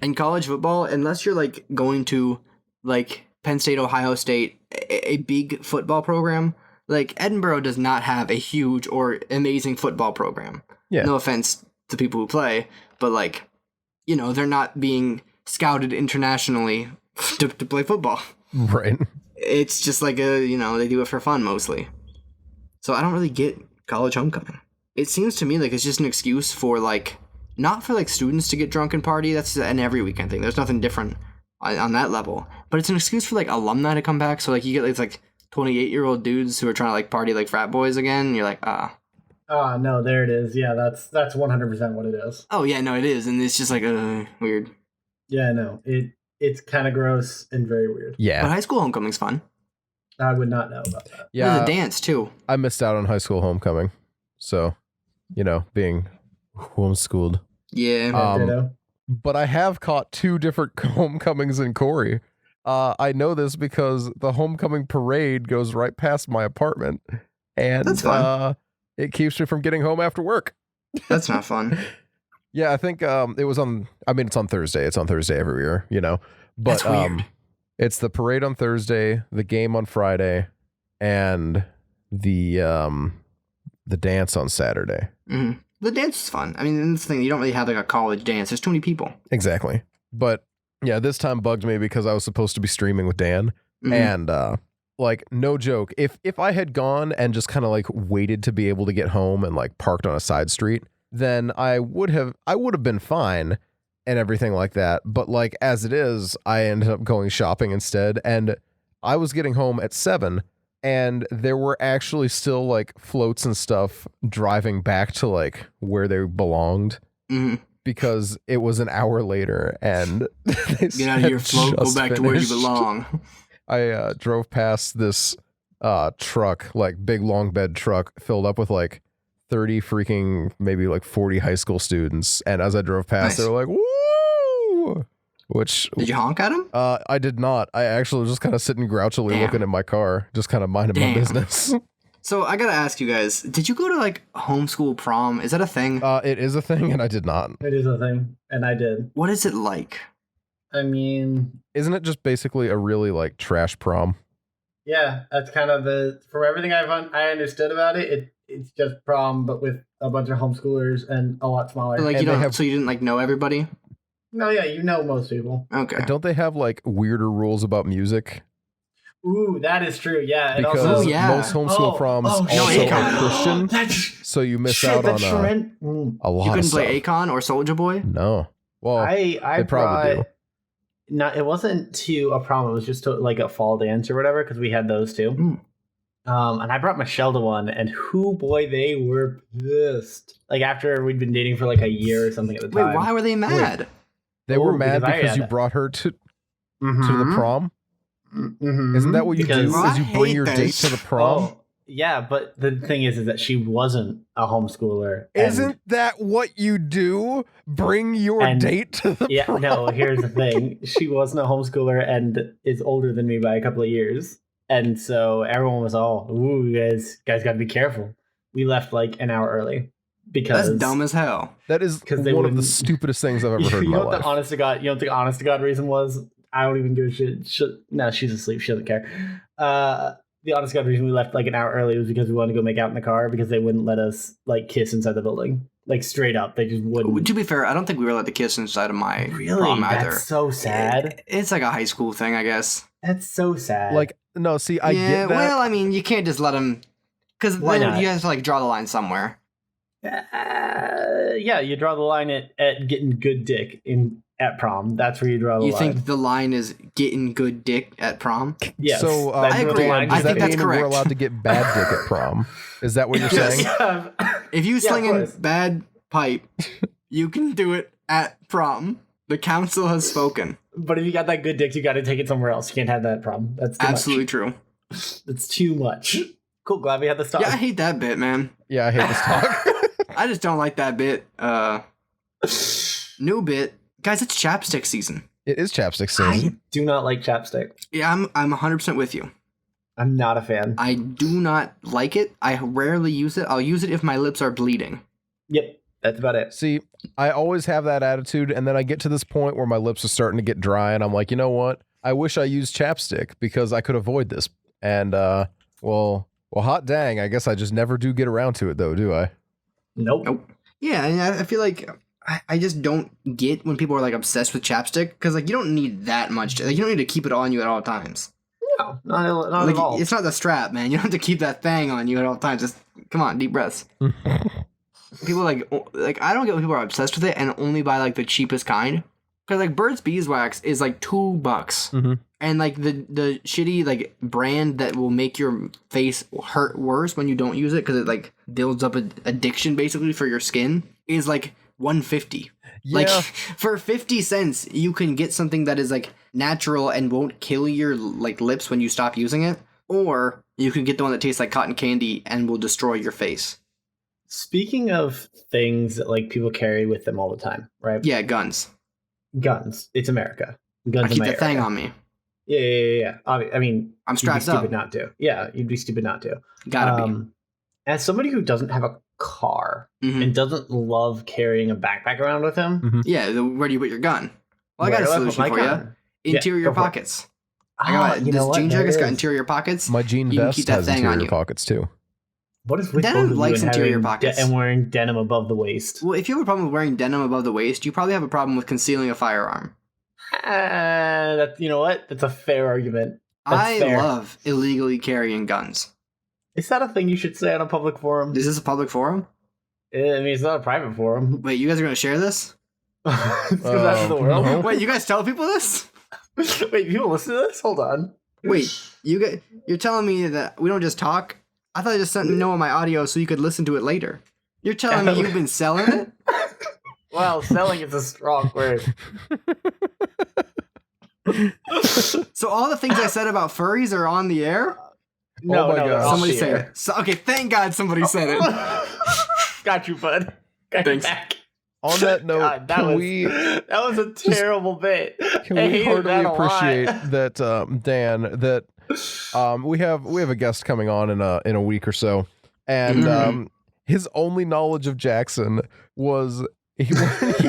In college football, unless you're like going to like Penn State, Ohio State, a big football program, like Edinburgh does not have a huge or amazing football program. Yeah. No offense to people who play, but like, you know, they're not being scouted internationally to play football. Right. It's just like you know, they do it for fun mostly. So I don't really get college homecoming. It seems to me like it's just an excuse for like, not for like students to get drunk and party. That's an every weekend thing. There's nothing different on that level. But it's an excuse for like alumni to come back. So like you get like 28-year-old dudes who are trying to like party like frat boys again. And you're like, Ah, no, there it is. Yeah, that's 100% what it is. oh yeah, no, it is, and it's just like weird. Yeah, no, it's kind of gross and very weird. Yeah. But high school homecoming's fun. I would not know about that. Yeah, Yeah. the dance too. I missed out on high school homecoming. So, you know, being homeschooled. Yeah. Ditto. But I have caught 2 different homecomings in Corey. I know this because the homecoming parade goes right past my apartment, and That's fun. It keeps me from getting home after work. That's not fun. Yeah, I think it was on. I mean, it's on Thursday. It's on Thursday every year, you know. But That's weird. it's the parade on Thursday, the game on Friday, and the dance on Saturday. Mm-hmm. The dance is fun. I mean, that's the thing. You don't really have like a college dance. There's too many people. Exactly. But yeah, this time bugged me because I was supposed to be streaming with Dan, Mhm. and like, no joke, if I had gone and just kind of like waited to be able to get home and like parked on a side street, then I would have been fine and everything like that. But like, as it is, I ended up going shopping instead, and I was getting home at 7, and there were actually still like floats and stuff driving back to like where they belonged, Mhm. because it was an hour later, and they Get out of your had float. Go just back to where you finished. belong. I drove past this truck, like big long bed truck filled up with like 30 freaking maybe like 40 high school students, and as I drove past, Nice. they were like, "Woo!" Which Did you honk at him? I did not. I actually was just kind of sitting grouchily Damn. looking at my car, just kind of minding my Damn. business. So I gotta ask you guys, did you go to like homeschool prom? Is that a thing? It is a thing, and I did not. It is a thing, and I did. What is it like? I mean, Isn't it just basically a really like trash prom? yeah, that's kind of from everything I understood about it. It's just prom, but with a bunch of homeschoolers and a lot smaller. Like And you they don't, have- so you didn't like know everybody? No, yeah, you know most people. Okay. Don't they have like weirder rules about music? Ooh, that is true. Yeah, and Because also, yeah. most homeschool proms also Akon. are Christian, That's so you miss shit, out that's on trend. a lot You of couldn't stuff. play Akon or Soulja Boy? No. Well, I they probably brought. Not it wasn't to a prom. It was just to like a fall dance or whatever because we had those too. Mm. And I brought Michelle to one, and who boy they were pissed. Like after we'd been dating for like a year or something at the Wait, time. why were they mad? they were Ooh, mad because I because had you it. brought her to Mhm. the prom. Mhm. Isn't that what you Because- do? I Is you bring hate your date this. to the prom? Oh, yeah, but the thing is that she wasn't a homeschooler. and- Isn't that what you do? Bring your And- date to the Yeah, prom? no, here's the thing. She wasn't a homeschooler and is older than me by a couple of years. And so everyone was all, ooh, you guys got to be careful. We left like an hour early because That's dumb as hell. That is 'Cause they one of the wouldn't- stupidest things I've ever heard in you my know what life. the honest to God, you know what the honest to God reason was? I don't even give a shit. No, she's asleep. She doesn't care. The honest to God reason we left like an hour early was because we wanted to go make out in the car because they wouldn't let us like kiss inside the building. Like straight up, they just wouldn't. To be fair, I don't think we were allowed to kiss inside of my Really? prom either. That's so sad. It's like a high school thing, I guess. That's so sad. Like, no, see, I yeah, get that. well, I mean, you can't just let them, because Why then not? you have to like draw the line somewhere. Yeah, you draw the line at getting good dick at prom. That's where you draw the You line. think the line is getting good dick at prom? Yes, so, that's I where agree. the line does I that think that's mean we're correct. allowed to get bad dick at prom? Is that what you're Yes. saying? Yeah. If you Yeah, of sling in course. bad pipe, you can do it at prom. The council has spoken. But if you got that good dick, you got to take it somewhere else. You can't have that at prom. That's too Absolutely true. much. That's too much. Cool. Glad we had this talk. Yeah, I hate that bit, man. Yeah, I hate this talk. I just don't like that bit. New bit. Guys, it's chapstick season. It is chapstick I season. do not like chapstick. Yeah, I'm 100% with you. I'm not a fan. I do not like it. I rarely use it. I'll use it if my lips are bleeding. Yep, that's about it. See, I always have that attitude, and then I get to this point where my lips are starting to get dry, and I'm like, you know what? I wish I used chapstick because I could avoid this. And, well, hot dang, I guess I just never do get around to it, though, do I? Nope. Nope. Yeah, and I feel like I just don't get when people are like obsessed with chapstick because like you don't need that much. Like, you don't need to keep it on you at all times. No, not Like at all. it's not the strap, man. You don't have to keep that thing on you at all times. Just come on, deep breaths. People like I don't get when people are obsessed with it and only buy like the cheapest kind. Because like Burt's Beeswax is like $2, Mhm. and like the shitty like brand that will make your face hurt worse when you don't use it because it like builds up an addiction basically for your skin is like $150. Yeah, Like for 50 cents, you can get something that is like natural and won't kill your like lips when you stop using it, or you can get the one that tastes like cotton candy and will destroy your face. Speaking of things that like people carry with them all the time, right? Yeah, guns. Guns. It's America. Guns. I keep in that thing America. on me. Yeah. I mean, I'm you'd be strapped stupid up. not to. Yeah, you'd be stupid not to. Gotta be. As somebody who doesn't have a car Mhm. and doesn't love carrying a backpack around with him, Yeah, where do you put your gun? Well, I where got a do put solution my for you. gun? Yeah, Interior go for it. pockets. I got You know this what? jean There jacket's it got is. interior pockets. my jean You can vest keep that has thing on interior you. pockets, too. What is with Denim both of likes you and interior having pockets. and wearing denim above the waist? Well, if you have a problem with wearing denim above the waist, you probably have a problem with concealing a firearm. That's you know what? That's a fair argument. That's I fair. love illegally carrying guns. Is that a thing you should say on a public forum? Is this a public forum? I mean, it's not a private forum. Wait, you guys are gonna share this? It's 'cause that's the world. no. Wait, you guys tell people this? Wait, people listen to this? Hold on. Wait, you're telling me that we don't just talk? I thought I just sent Noah my audio so you could listen to it later. You're telling me you've been selling it? Well, selling is a strong word. So all the things I said about furries are on the air? No, my no, God. they're off Somebody the say air. it. So, okay, thank God somebody said it. Got you, bud. Got Thanks. you back. On that note, God, that was a terrible bit. can I we hated heartily that a appreciate lot. that, Dan, that we have a guest coming on in a week or so, and Mhm. his only knowledge of Jackson was he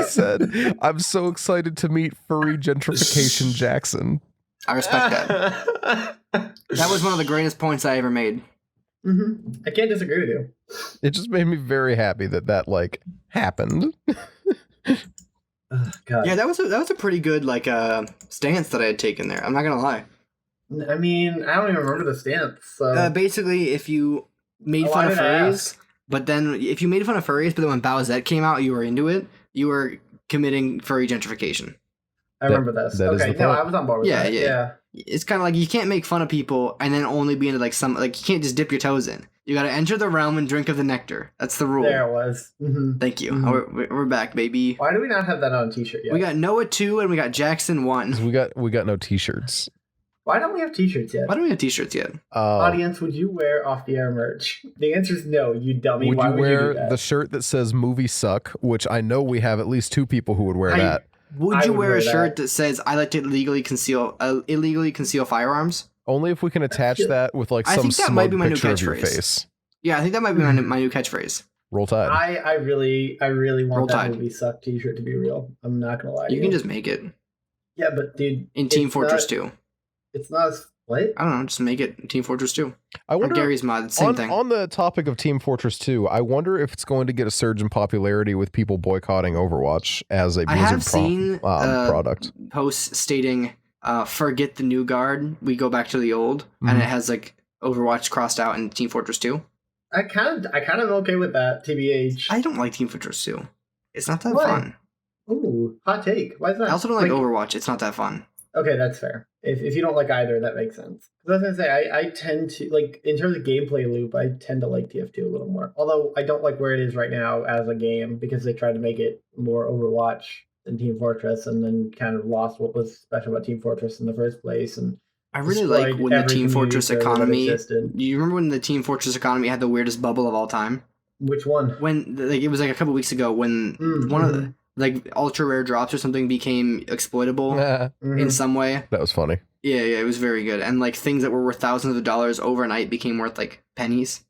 said, "I'm so excited to meet furry gentrification Jackson." I respect that. That was one of the greatest points I ever made. I can't disagree with you. It just made me very happy that like happened. God. Yeah, that was a pretty good like stance that I had taken there. I'm not gonna lie. I mean, I don't even remember the stance. So Basically, if you made Oh, fun why of did I furries, ask? but then if you made fun of furries, but then when Bowsette came out, you were into it. You were committing furry gentrification. I remember this. that is Okay, the no, point. I was on board with Yeah, that. yeah. Yeah. It's kind of like you can't make fun of people and then only be into like some like you can't just dip your toes in. You got to enter the realm and drink of the nectar. That's the rule. There it was. Thank you. Mhm. We're back, baby. Why do we not have that on a t-shirt yet? We got Noah 2 and we got Jackson 1. We got no t-shirts. Why don't we have t-shirts yet? Why don't we have t-shirts yet? Audience, would you wear off the air merch? The answer is no, you dummy. Would Why you would wear you do that? the shirt that says "Movie Suck," which I know we have at least 2 people who would wear that. Would I you would wear wear a that. shirt that says "I like to illegally conceal firearms"? Only if we can attach Yeah. that with like I some think that might smug be my new picture of your catchphrase. face. Yeah, I think that might be my new catchphrase. Roll Tide. I really Roll want that Tide. movie suck t-shirt to be real. I'm not gonna lie to You you. can just make it Yeah, but dude, in Team it's Fortress not, 2. It's not as what? I don't know, just make it Team Fortress 2. I Or wonder Gary's mod, same on, thing. on the topic of Team Fortress 2, I wonder if it's going to get a surge in popularity with people boycotting Overwatch as a I have Blizzard seen product. posts stating, forget the new guard, we go back to the old, and Mhm. it has like Overwatch crossed out in Team Fortress 2. I kind of am okay with that, TBH. I don't like Team Fortress 2. It's not that Why? fun. Ooh, hot take. Why is that? I also don't like Overwatch. It's not that fun. Okay, that's fair. If you don't like either, that makes sense. 'Cause I was gonna say I tend to like in terms of gameplay loop, I tend to like TF2 a little more. Although I don't like where it is right now as a game because they tried to make it more Overwatch than Team Fortress, and then kind of lost what was special about Team Fortress in the first place. And I really destroyed like when the every Team community Fortress server that economy. existed. You remember when the Team Fortress economy had the weirdest bubble of all time? Which one? When like it was like a couple weeks ago when Mm, one of the like ultra rare drops or something became exploitable Mhm. in some way. That was funny. Yeah, it was very good. And like things that were worth thousands of dollars overnight became worth like pennies.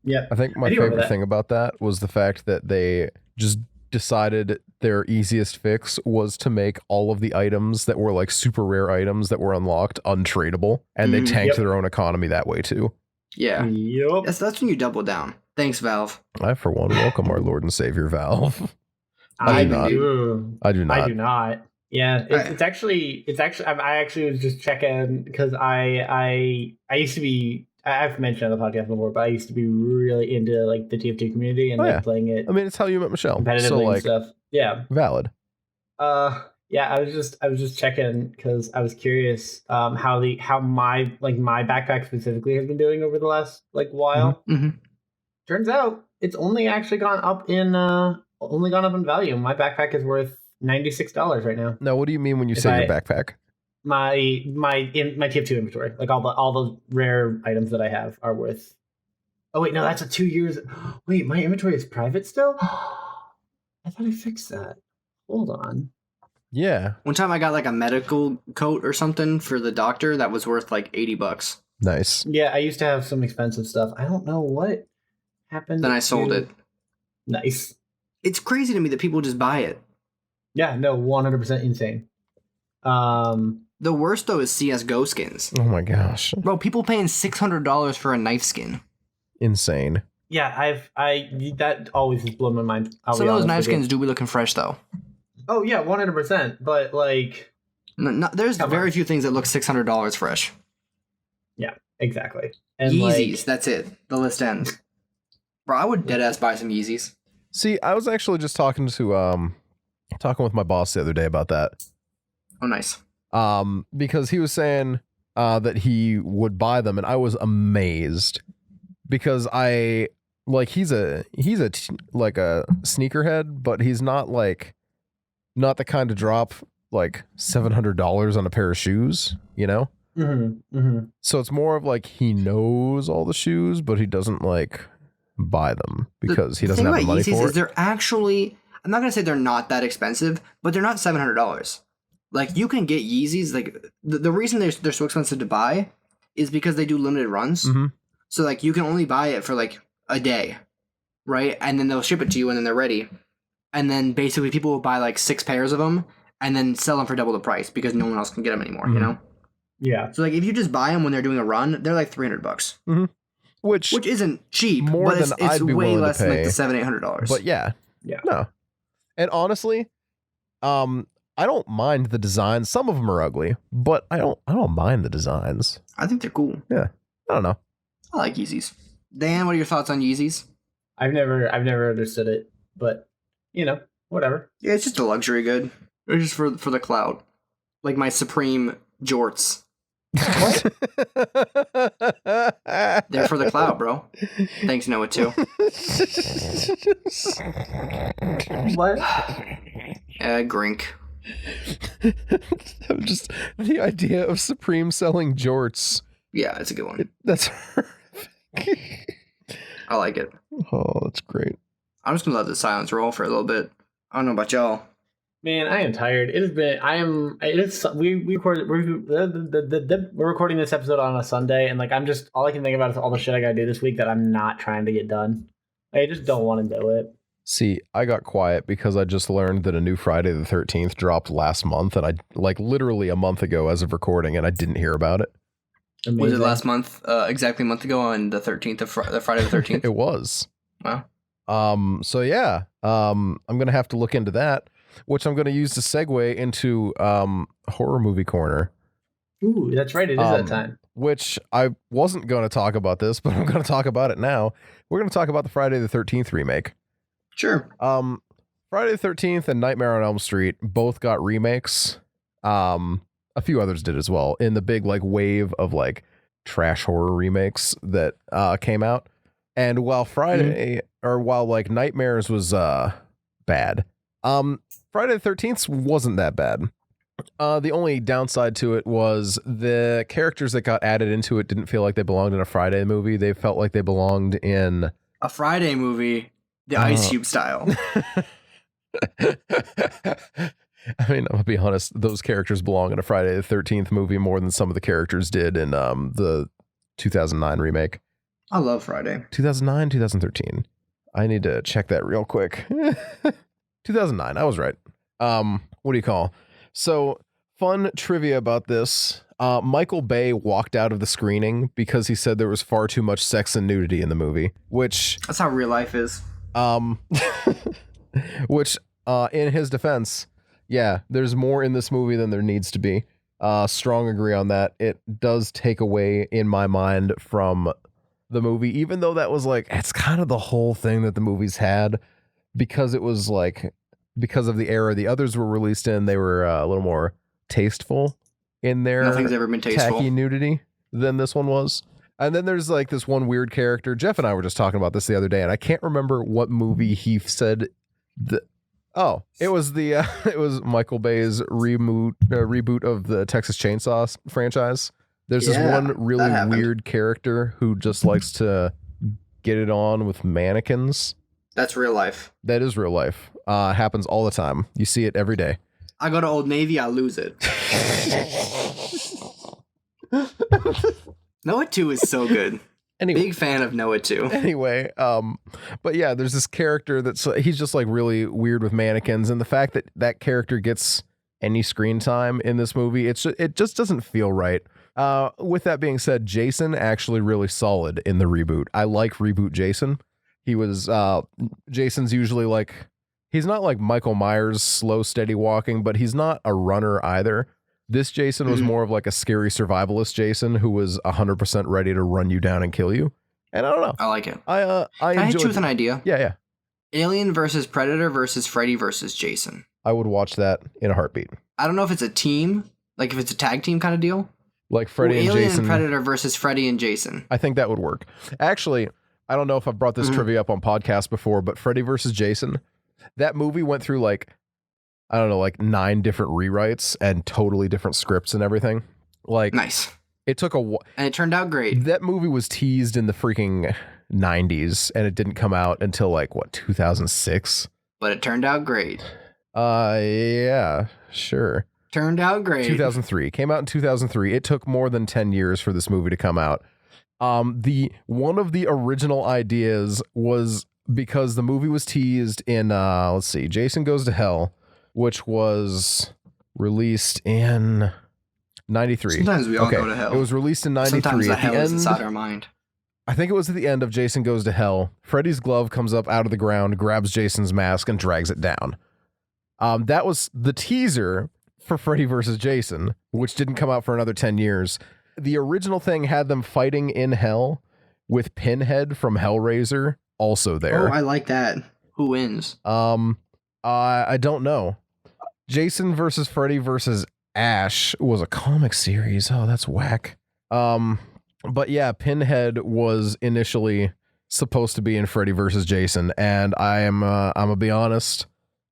Yeah. I think my I do remember favorite that. thing about that was the fact that they just decided their easiest fix was to make all of the items that were like super rare items that were unlocked untradeable, and they Mhm. tanked Yep. their own economy that way too. Yeah. Yup. That's when you double down. Thanks, Valve. I, for one, welcome our Lord and Savior Valve. I do not. do. I do not. I do not. Yeah, Right. it's actually I actually was just checking because I used to be I've mentioned on the podcast before, but I used to be really into like the TF2 community and Oh, like yeah. playing it I mean, it's how you met Michelle. competitively So and like, stuff. Yeah. valid. Yeah, I was just checking because I was curious how my backpack specifically has been doing over the last like while. Mm-hmm. Turns out it's only actually gone up in value. My backpack is worth $96 right now. Now, what do you mean when you If say your I- backpack? My TF2 inventory, like all the rare items that I have, are worth. Oh wait, no, that's a 2 years. Wait, my inventory is private still. I thought I fixed that. Hold on. Yeah, One time I got like a medical coat or something for the doctor that was worth like $80. nice. Yeah, I used to have some expensive stuff. I don't know what happened. Then I sold to- it. Nice. It's crazy to me that people just buy it. Yeah, no, 100% insane. The worst though is CS:GO skins. Oh my gosh, Bro, people paying $600 for a knife skin. insane. Yeah, that always has blown my mind. I'll Some be of those honest knife with you. skins do be looking fresh though. Oh yeah, 100%. But like, No, there's Come very on. few things that look $600 fresh. exactly. And Yeezys, like, that's it. The list ends. Bro, I would deadass buy some Yeezys. See, I was actually just talking with my boss the other day about that. Oh, nice. Because he was saying that he would buy them, and I was amazed because he's a like a sneakerhead, but he's not the kind to drop like $700 on a pair of shoes, you know? So it's more of like he knows all the shoes, but he doesn't like buy them because he doesn't have the money Yeezys for is it. they're actually, I'm not gonna say they're not that expensive, but they're not $700. Like you can get Yeezys. Like the reason they're so expensive to buy is because they do limited runs. So like you can only buy it for like a day, right? And then they'll ship it to you and then they're ready. And then basically people will buy like 6 pairs of them and then sell them for double the price because no one else can get them anymore, you know? Yeah. So like if you just buy them when they're doing a run, they're like $300. Which isn't cheap, more but than it's I'd be way willing to less than like pay. the $700-800. But yeah. Yeah. No. And honestly, I don't mind the designs. Some of them are ugly, but I don't mind the designs. I think they're cool. Yeah. I don't know. I like Yeezys. Dan, what are your thoughts on Yeezys? I've never understood it, but you know, whatever. Yeah, it's just a luxury good. It's just for the clout. Like my Supreme jorts. They're for the clout, bro. Thanks, Noah, too. What? Grink. Just the idea of Supreme selling jorts. Yeah, it's a good one. That's I like it. Oh, that's great. I'm just gonna let the silence roll for a little bit. I don't know about y'all. Man, I am tired. It has been. We recorded. We're recording this episode on a Sunday, and like I'm just all I can think about is all the shit I gotta do this week that I'm not trying to get done. I just don't want to do it. See, I got quiet because I just learned that a new Friday the 13th dropped last month, and I like literally a month ago as of recording, and I didn't hear about it. Amazing. Was it last month? Exactly a month ago on the 13th of the Friday the 13th. It was. Wow. So yeah. I'm gonna have to look into that, which I'm gonna use to segue into horror movie corner. Ooh, that's right. It is that time. Which I wasn't going to talk about this, but I'm going to talk about it now. We're going to talk about the Friday the 13th remake. Sure. Friday the 13th and Nightmare on Elm Street both got remakes. A few others did as well in the big like wave of like trash horror remakes that came out. And while while like Nightmares was bad, Friday the 13th wasn't that bad. The only downside to it was the characters that got added into it didn't feel like they belonged in a Friday movie. They felt like they belonged in a Friday movie, the Ice Cube style. I mean, I'm gonna be honest, those characters belong in a Friday the 13th movie more than some of the characters did in the 2009 remake. I love Friday. 2009, 2013. I need to check that real quick. 2009, I was right. What do you call? So, fun trivia about this. Michael Bay walked out of the screening because he said there was far too much sex and nudity in the movie, which That's how real life is. which in his defense, yeah, there's more in this movie than there needs to be. Strong agree on that. It does take away, in my mind, from the movie, even though that was like, it's kind of the whole thing that the movies had, because it was like, because of the era the others were released in, they were a little more tasteful in their Nothing's ever been tasteful. tacky nudity than this one was. And then there's like this one weird character. Jeff and I were just talking about this the other day, and I can't remember what movie he said that. Oh, it was it was Michael Bay's reboot of the Texas Chainsaw franchise. There's this one really weird character who just likes to get it on with mannequins. That's real life. That is real life. Happens all the time. You see it every day. I go to Old Navy, I lose it. Noah 2 is so good. Anyway, Big fan of Noah 2. Anyway, but yeah, there's this character he's just like really weird with mannequins, and the fact that that character gets any screen time in this movie, it just doesn't feel right. With that being said, Jason actually really solid in the reboot. I like reboot Jason. He was Jason's usually like, he's not like Michael Myers slow steady walking, but he's not a runner either. This Jason was more of like a scary survivalist Jason who was 100% ready to run you down and kill you. And I don't know. I like it. I Can I hit enjoyed you with it. an idea? Yeah. Alien versus Predator versus Freddy versus Jason. I would watch that in a heartbeat. I don't know if it's a team, like if it's a tag team kind of deal. Like Freddy and Alien Jason. and Predator versus Freddy and Jason. I think that would work. Actually, I don't know if I've brought this trivia up on podcasts before, but Freddy versus Jason, that movie went through like I don't know, like 9 different rewrites and totally different scripts and everything. Like, Nice. it took And it turned out great. that movie was teased in the freaking 90s, and it didn't come out until like, what, 2006? But it turned out great. Yeah, sure. Turned out great. 2003. Came out in 2003. It took more than 10 years for this movie to come out. The one of the original ideas was because the movie was teased in let's see, Jason Goes to Hell, which was released in 93. Sometimes we all Okay, go to hell. it was released in 93. Sometimes the At the hell is end, inside our mind. I think it was at the end of Jason Goes to Hell. Freddy's glove comes up out of the ground, grabs Jason's mask, and drags it down. That was the teaser for Freddy vs. Jason, which didn't come out for another 10 years. The original thing had them fighting in hell with Pinhead from Hellraiser also there. Oh, I like that. Who wins? I don't know. Jason vs. Freddy vs. Ash was a comic series. Oh, that's whack. But yeah, Pinhead was initially supposed to be in Freddy vs. Jason, and I'm gonna be honest,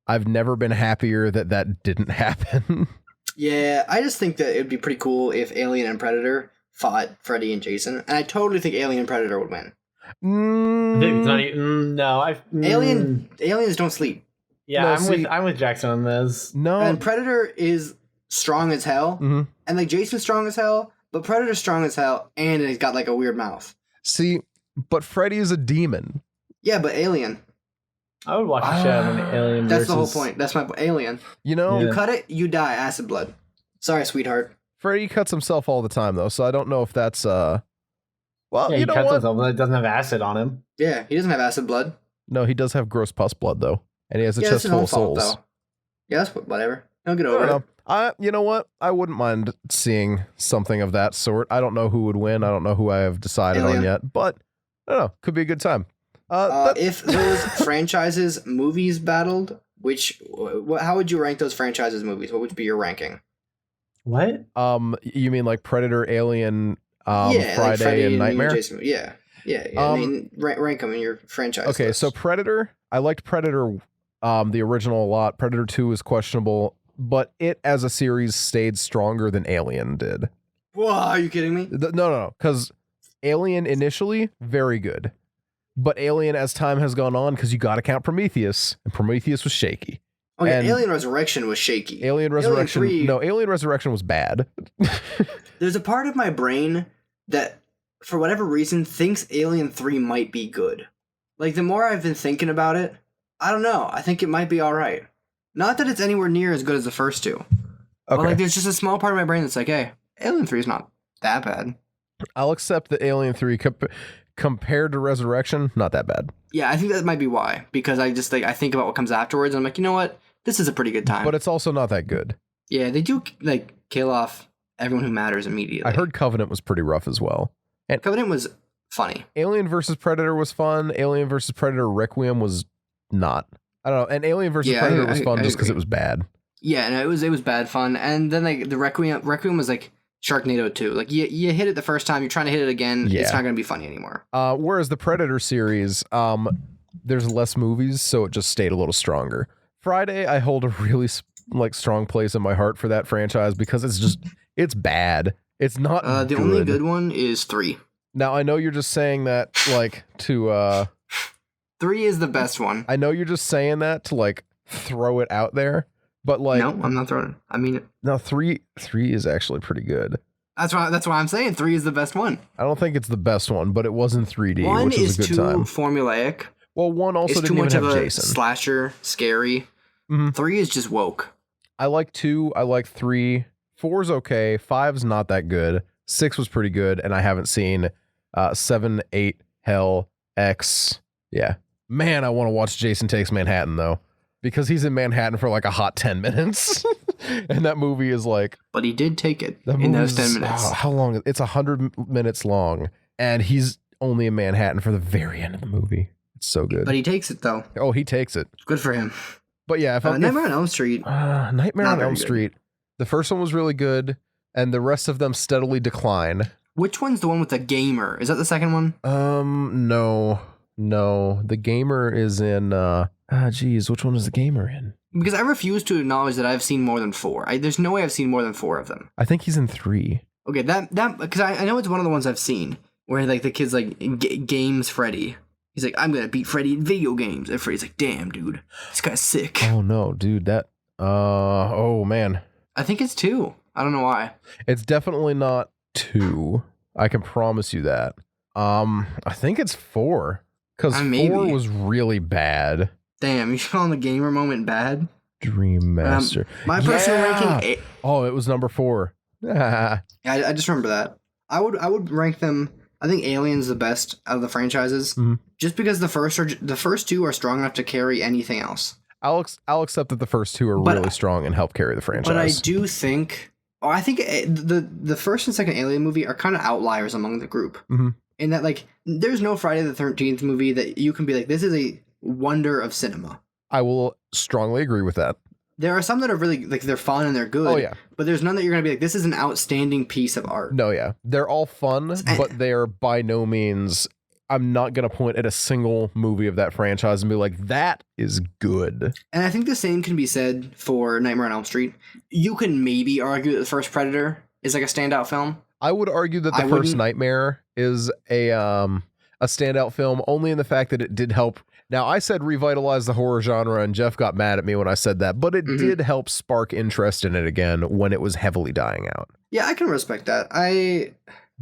I've never been happier that didn't happen. Yeah, I just think that it would be pretty cool if Alien and Predator fought Freddy and Jason, and I totally think Alien and Predator would win. I think it's not even, no, Aliens don't sleep, Yeah, No, I'm with Jackson on this. No, and Predator is strong as hell, Mhm. and like Jason's strong as hell, but Predator's strong as hell, and he's got like a weird mouth. see, but Freddy is a demon. Yeah, but Alien. I would watch a show of an Alien That's versus... the whole point. That's my Alien. You know, Yeah. You cut it, you die. Acid blood. Sorry, sweetheart. Freddy cuts himself all the time though, so I don't know if that's well, Yeah, you he know cuts what? himself, but it doesn't have acid on him. Yeah, he doesn't have acid blood. No, he does have gross pus blood though, and he has a Yeah, chest that's his full own of fault, souls. though. Yeah, that's whatever. He'll get I over don't it. know. You know what? I wouldn't mind seeing something of that sort. I don't know who would win. I don't know who I have decided Alien. on yet, but I don't know. Could be a good time. If those franchises movies battled, how would you rank those franchises movies? What would be your ranking? What? You mean like Predator, Alien, like Friday, Freddy and Nightmare? Jason. Yeah. I mean, rank them in your franchise. Okay, list. so Predator, I liked Predator, the original a lot. Predator 2 is questionable, but it as a series stayed stronger than Alien did. Whoa, are you kidding me? No, because Alien initially, very good. But Alien as time has gone on, because you got to count Prometheus, and Prometheus was shaky. Oh yeah, And Alien Resurrection was shaky. Alien Resurrection, 3 Alien Resurrection was bad. There's a part of my brain that, for whatever reason, thinks Alien 3 might be good. Like, the more I've been thinking about it, I don't know. I think it might be alright. Not that it's anywhere near as good as the first two. But, Okay, like, there's just a small part of my brain that's like, hey, Alien 3 is not that bad. I'll accept that Alien 3 compared to Resurrection, not that bad. Yeah, I think that might be why. Because I just, like, I think about what comes afterwards, and I'm like, you know what? This is a pretty good time. But it's also not that good. Yeah, they do, like, kill off everyone who matters immediately. I heard Covenant was pretty rough as well. Covenant was funny. Alien versus Predator was fun. Alien versus Predator Requiem was not. I don't know. And Alien versus Yeah, Predator was fun I just because agree. it was bad. Yeah, no, it was bad fun. And then like the Requiem was like Sharknado 2. Like you hit it the first time, you're trying to hit it again, Yeah. it's not going to be funny anymore. Whereas the Predator series, there's less movies, so it just stayed a little stronger. Friday, I hold a really strong place in my heart for that franchise because it's bad. It's not The only good one is 3. Now I know you're just saying that like to 3 is the best one. I know you're just saying that to like throw it out there, but like No, I'm not throwing it. I mean it. no, three is actually pretty good. That's why I'm saying 3 is the best one. I don't think it's the best one, but it was in 3D, One which is was a good too time. formulaic. Well, one also It's too didn't even much have of a Jason. slasher, scary. Mhm. 3 is just woke. I like 2. I like 3. 4's okay. 5's not that good. 6 was pretty good, and I haven't seen 7, 8, Hell, X. Yeah. Man, I want to watch Jason Takes Manhattan, though, because he's in Manhattan for like a hot 10 minutes. And that movie is like... But he did take it The in those movie's- 10 minutes. How long? It's 100 minutes long, and he's only in Manhattan for the very end of the movie. It's so good. But he takes it though. Oh, he takes it. Good for him. But yeah, if Nightmare on Elm Street. Nightmare Not on very Elm good. Street. The first one was really good, and the rest of them steadily decline. Which one's the one with the gamer? Is that the second one? No. The gamer is in. Geez, which one is the gamer in? Because I refuse to acknowledge that I've seen more than 4. There's no way I've seen more than 4 of them. I think he's in 3. Okay, that because I know it's one of the ones I've seen where like the kid's like games Freddy. He's like, I'm gonna beat Freddy in video games, and Freddy's like, damn, dude, this guy's sick. Oh no, dude, that oh man. I think it's 2. I don't know why. It's definitely not 2. I can promise you that. I think it's 4 because 4 was really bad. Damn, you calling the gamer moment bad? Dream Master. My personal ranking. Oh, it was number 4. I just remember that. I would rank them. I think Alien's the best out of the franchises, just because the first 2 are strong enough to carry anything else. I'll accept that the first 2 are really strong and help carry the franchise. But I do think. Oh, I think the first and second Alien movie are kind of outliers among the group. In that, like, there's no Friday the 13th movie that you can be like, this is a wonder of cinema. I will strongly agree with that. There are some that are really, like, they're fun and they're good. Oh, yeah. But there's none that you're going to be like, this is an outstanding piece of art. No, yeah. They're all fun, but they're by no means... I'm not going to point at a single movie of that franchise and be like, that is good. And I think the same can be said for Nightmare on Elm Street. You can maybe argue that the first Predator is like a standout film. I would argue that the first Nightmare is a standout film only in the fact that it did help. Now, I said revitalize the horror genre, and Jeff got mad at me when I said that, but it did help spark interest in it again when it was heavily dying out. Yeah, I can respect that.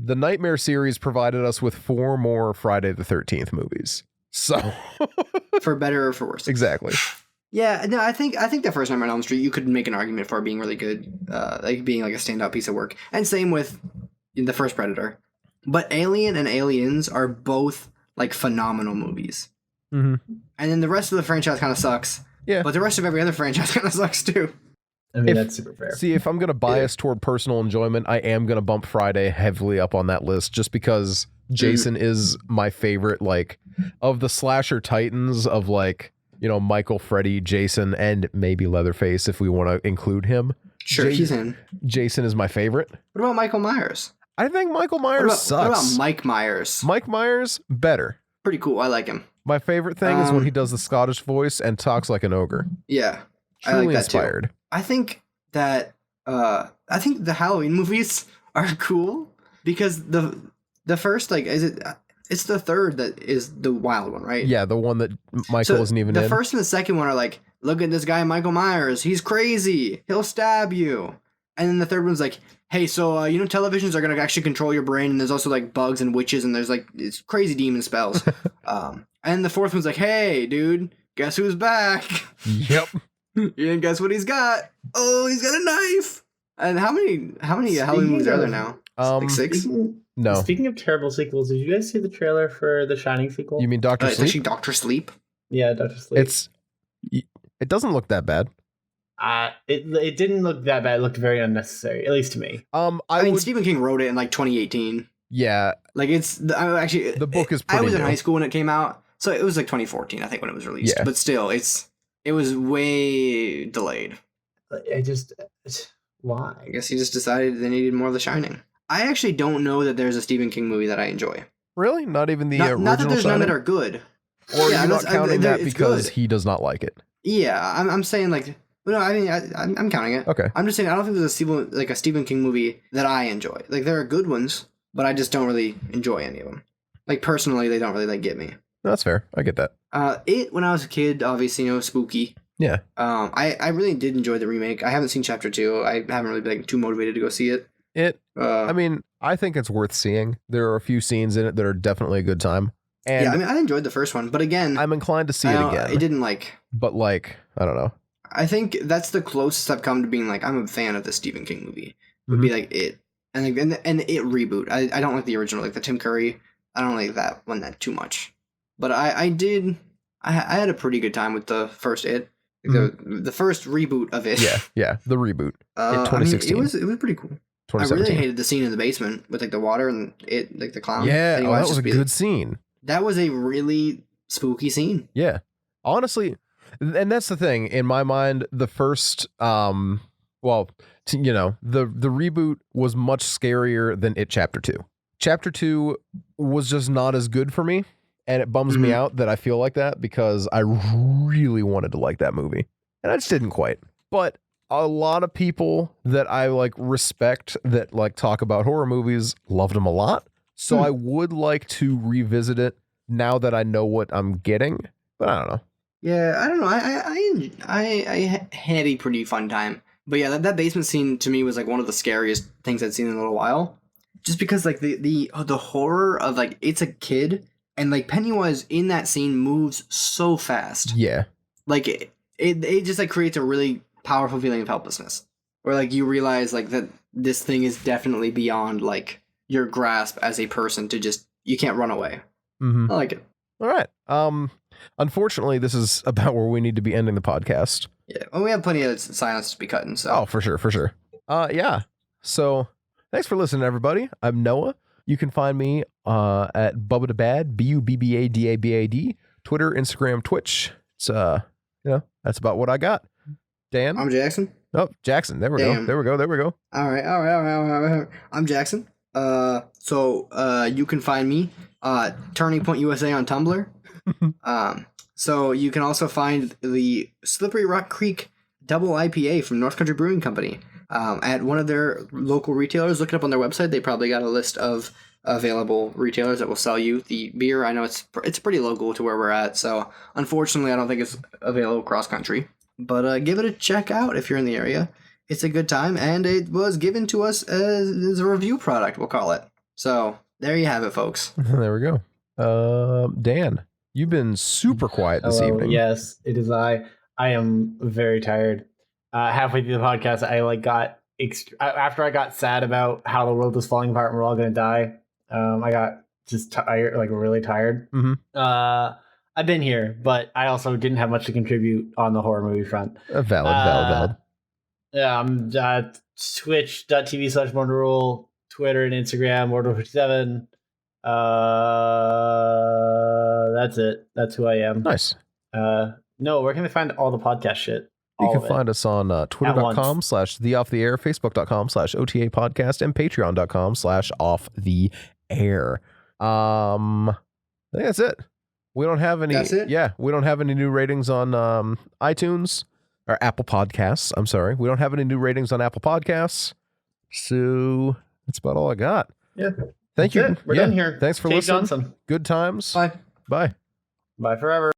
The Nightmare series provided us with 4 more Friday the 13th movies. So for better or for worse. Exactly. Yeah, no, I think the first Nightmare on Elm Street you could make an argument for being really good, like being like a standout piece of work. And same with the first Predator. But Alien and Aliens are both like phenomenal movies. And then the rest of the franchise kind of sucks. Yeah. But the rest of every other franchise kind of sucks too. I mean, that's super fair. See, if I'm going to bias toward personal enjoyment, I am going to bump Friday heavily up on that list just because Jason is my favorite, like, of the slasher titans of, like, you know, Michael, Freddy, Jason, and maybe Leatherface if we want to include him. Sure, he's in. Jason is my favorite. What about Michael Myers? I think Michael Myers sucks. What about Mike Myers? Mike Myers, better. Pretty cool. I like him. My favorite thing is when he does the Scottish voice and talks like an ogre. Yeah. Truly I like that inspired. Too. I think that I think the Halloween movies are cool because the first, like, it's the third that is the wild one, right? Yeah, the one that Michael isn't even in. The first and the second one are like, look at this guy Michael Myers, he's crazy, he'll stab you. And then the third one's like, hey, so you know televisions are gonna actually control your brain, and there's also like bugs and witches, and there's like it's crazy demon spells. And the fourth one's like, hey, dude, guess who's back? Yep. And guess what he's got? Oh, he's got a knife. And how many Halloween movies are there now? Like 6? No. Speaking of terrible sequels, did you guys see the trailer for the Shining sequel? You mean Dr. It's Sleep? actually Dr. Sleep? Yeah, Dr. Sleep. It doesn't look that bad. It didn't look that bad. It looked very unnecessary, at least to me. I mean, Stephen King wrote it in like 2018. Yeah. Like actually the book is pretty I was in new. high school when it came out, so it was like 2014, I think, when it was released. Yeah. But still, it was way delayed. Why? I guess he just decided they needed more of The Shining. I actually don't know that there's a Stephen King movie that I enjoy. Really? Not even the original Not that there's Shining? none that are good. Or you're not counting that because good. he does not like it? Yeah, I'm saying like, no, I mean I'm counting it. Okay. I'm just saying I don't think there's a Stephen King movie that I enjoy. Like there are good ones, but I just don't really enjoy any of them. Like personally, they don't really like get me. That's fair. I get that. When I was a kid, obviously, you know, spooky. Yeah. I really did enjoy the remake. I haven't seen Chapter 2. I haven't really been too motivated to go see it. I mean, I think it's worth seeing. There are a few scenes in it that are definitely a good time. And yeah, I mean, I enjoyed the first one, but again, I'm inclined to see it again. It didn't like. But like, I don't know. I think that's the closest I've come to being like, I'm a fan of the Stephen King movie. Would be like It. And like and It reboot. I don't like the original, like the Tim Curry. I don't like that one that too much. But I had a pretty good time with the first It. The first reboot of It. Yeah, the reboot. In 2016. I mean, it was pretty cool. I really hated the scene in the basement with like the water and it, like the clown. Yeah, that was a good scene. That was a really spooky scene. Yeah, honestly, and that's the thing in my mind. The first, the reboot was much scarier than It Chapter 2. Chapter 2 was just not as good for me. And it bums me out that I feel like that because I really wanted to like that movie. and I just didn't quite. But a lot of people that I like respect that like talk about horror movies loved them a lot. So I would like to revisit it now that I know what I'm getting. But I don't know. Yeah, I don't know. I had a pretty fun time. But yeah, that basement scene to me was like one of the scariest things I'd seen in a little while. Just because like the horror of like it's a kid and like Pennywise in that scene moves so fast. Yeah. Like it just like creates a really powerful feeling of helplessness. Where like you realize like that this thing is definitely beyond like your grasp as a person to just you can't run away. Mm-hmm. I like it. All right. Unfortunately, this is about where we need to be ending the podcast. Yeah, well, we have plenty of silence to be cutting. So. Oh, for sure. Yeah. So thanks for listening, everybody. I'm Noah. You can find me at Bubbadabad, Bubbadabad, Twitter, Instagram, Twitch. It's that's about what I got. Dan? I'm Jackson. Oh, Jackson. There we go. There we go. All right. I'm Jackson. So you can find me Turning Point USA on Tumblr. So you can also find the Slippery Rock Creek Double IPA from North Country Brewing Company at one of their local retailers. Look it up on their website. They probably got a list of available retailers that will sell you the beer. I know it's pretty local to where we're at, so unfortunately I don't think it's available cross country. But give it a check out if you're in the area. It's a good time, and it was given to us as a review product, we'll call it. So there you have it, folks. There we go. Dan, you've been super quiet this evening. Yes, it is I am very tired. Halfway through the podcast, I got after I got sad about how the world was falling apart and we're all gonna die. I got just tired, like really tired. Mm-hmm. I've been here, but I also didn't have much to contribute on the horror movie front. Valid. Yeah, I'm twitch.tv/MortalRule, Twitter and Instagram, Mortal57. That's it. That's who I am. Nice. No, where can they find all the podcast shit? You can find us on twitter.com/theofftheair, facebook.com/OTA podcast, and patreon.com/offtheair. I think that's it. We don't have any. That's it? Yeah, we don't have any new ratings on iTunes or Apple Podcasts. I'm sorry, we don't have any new ratings on Apple Podcasts. So that's about all I got. Yeah. Thank you. We're done here. Thanks for Kate listening. Johnson. Good times. Bye. Bye. Bye forever.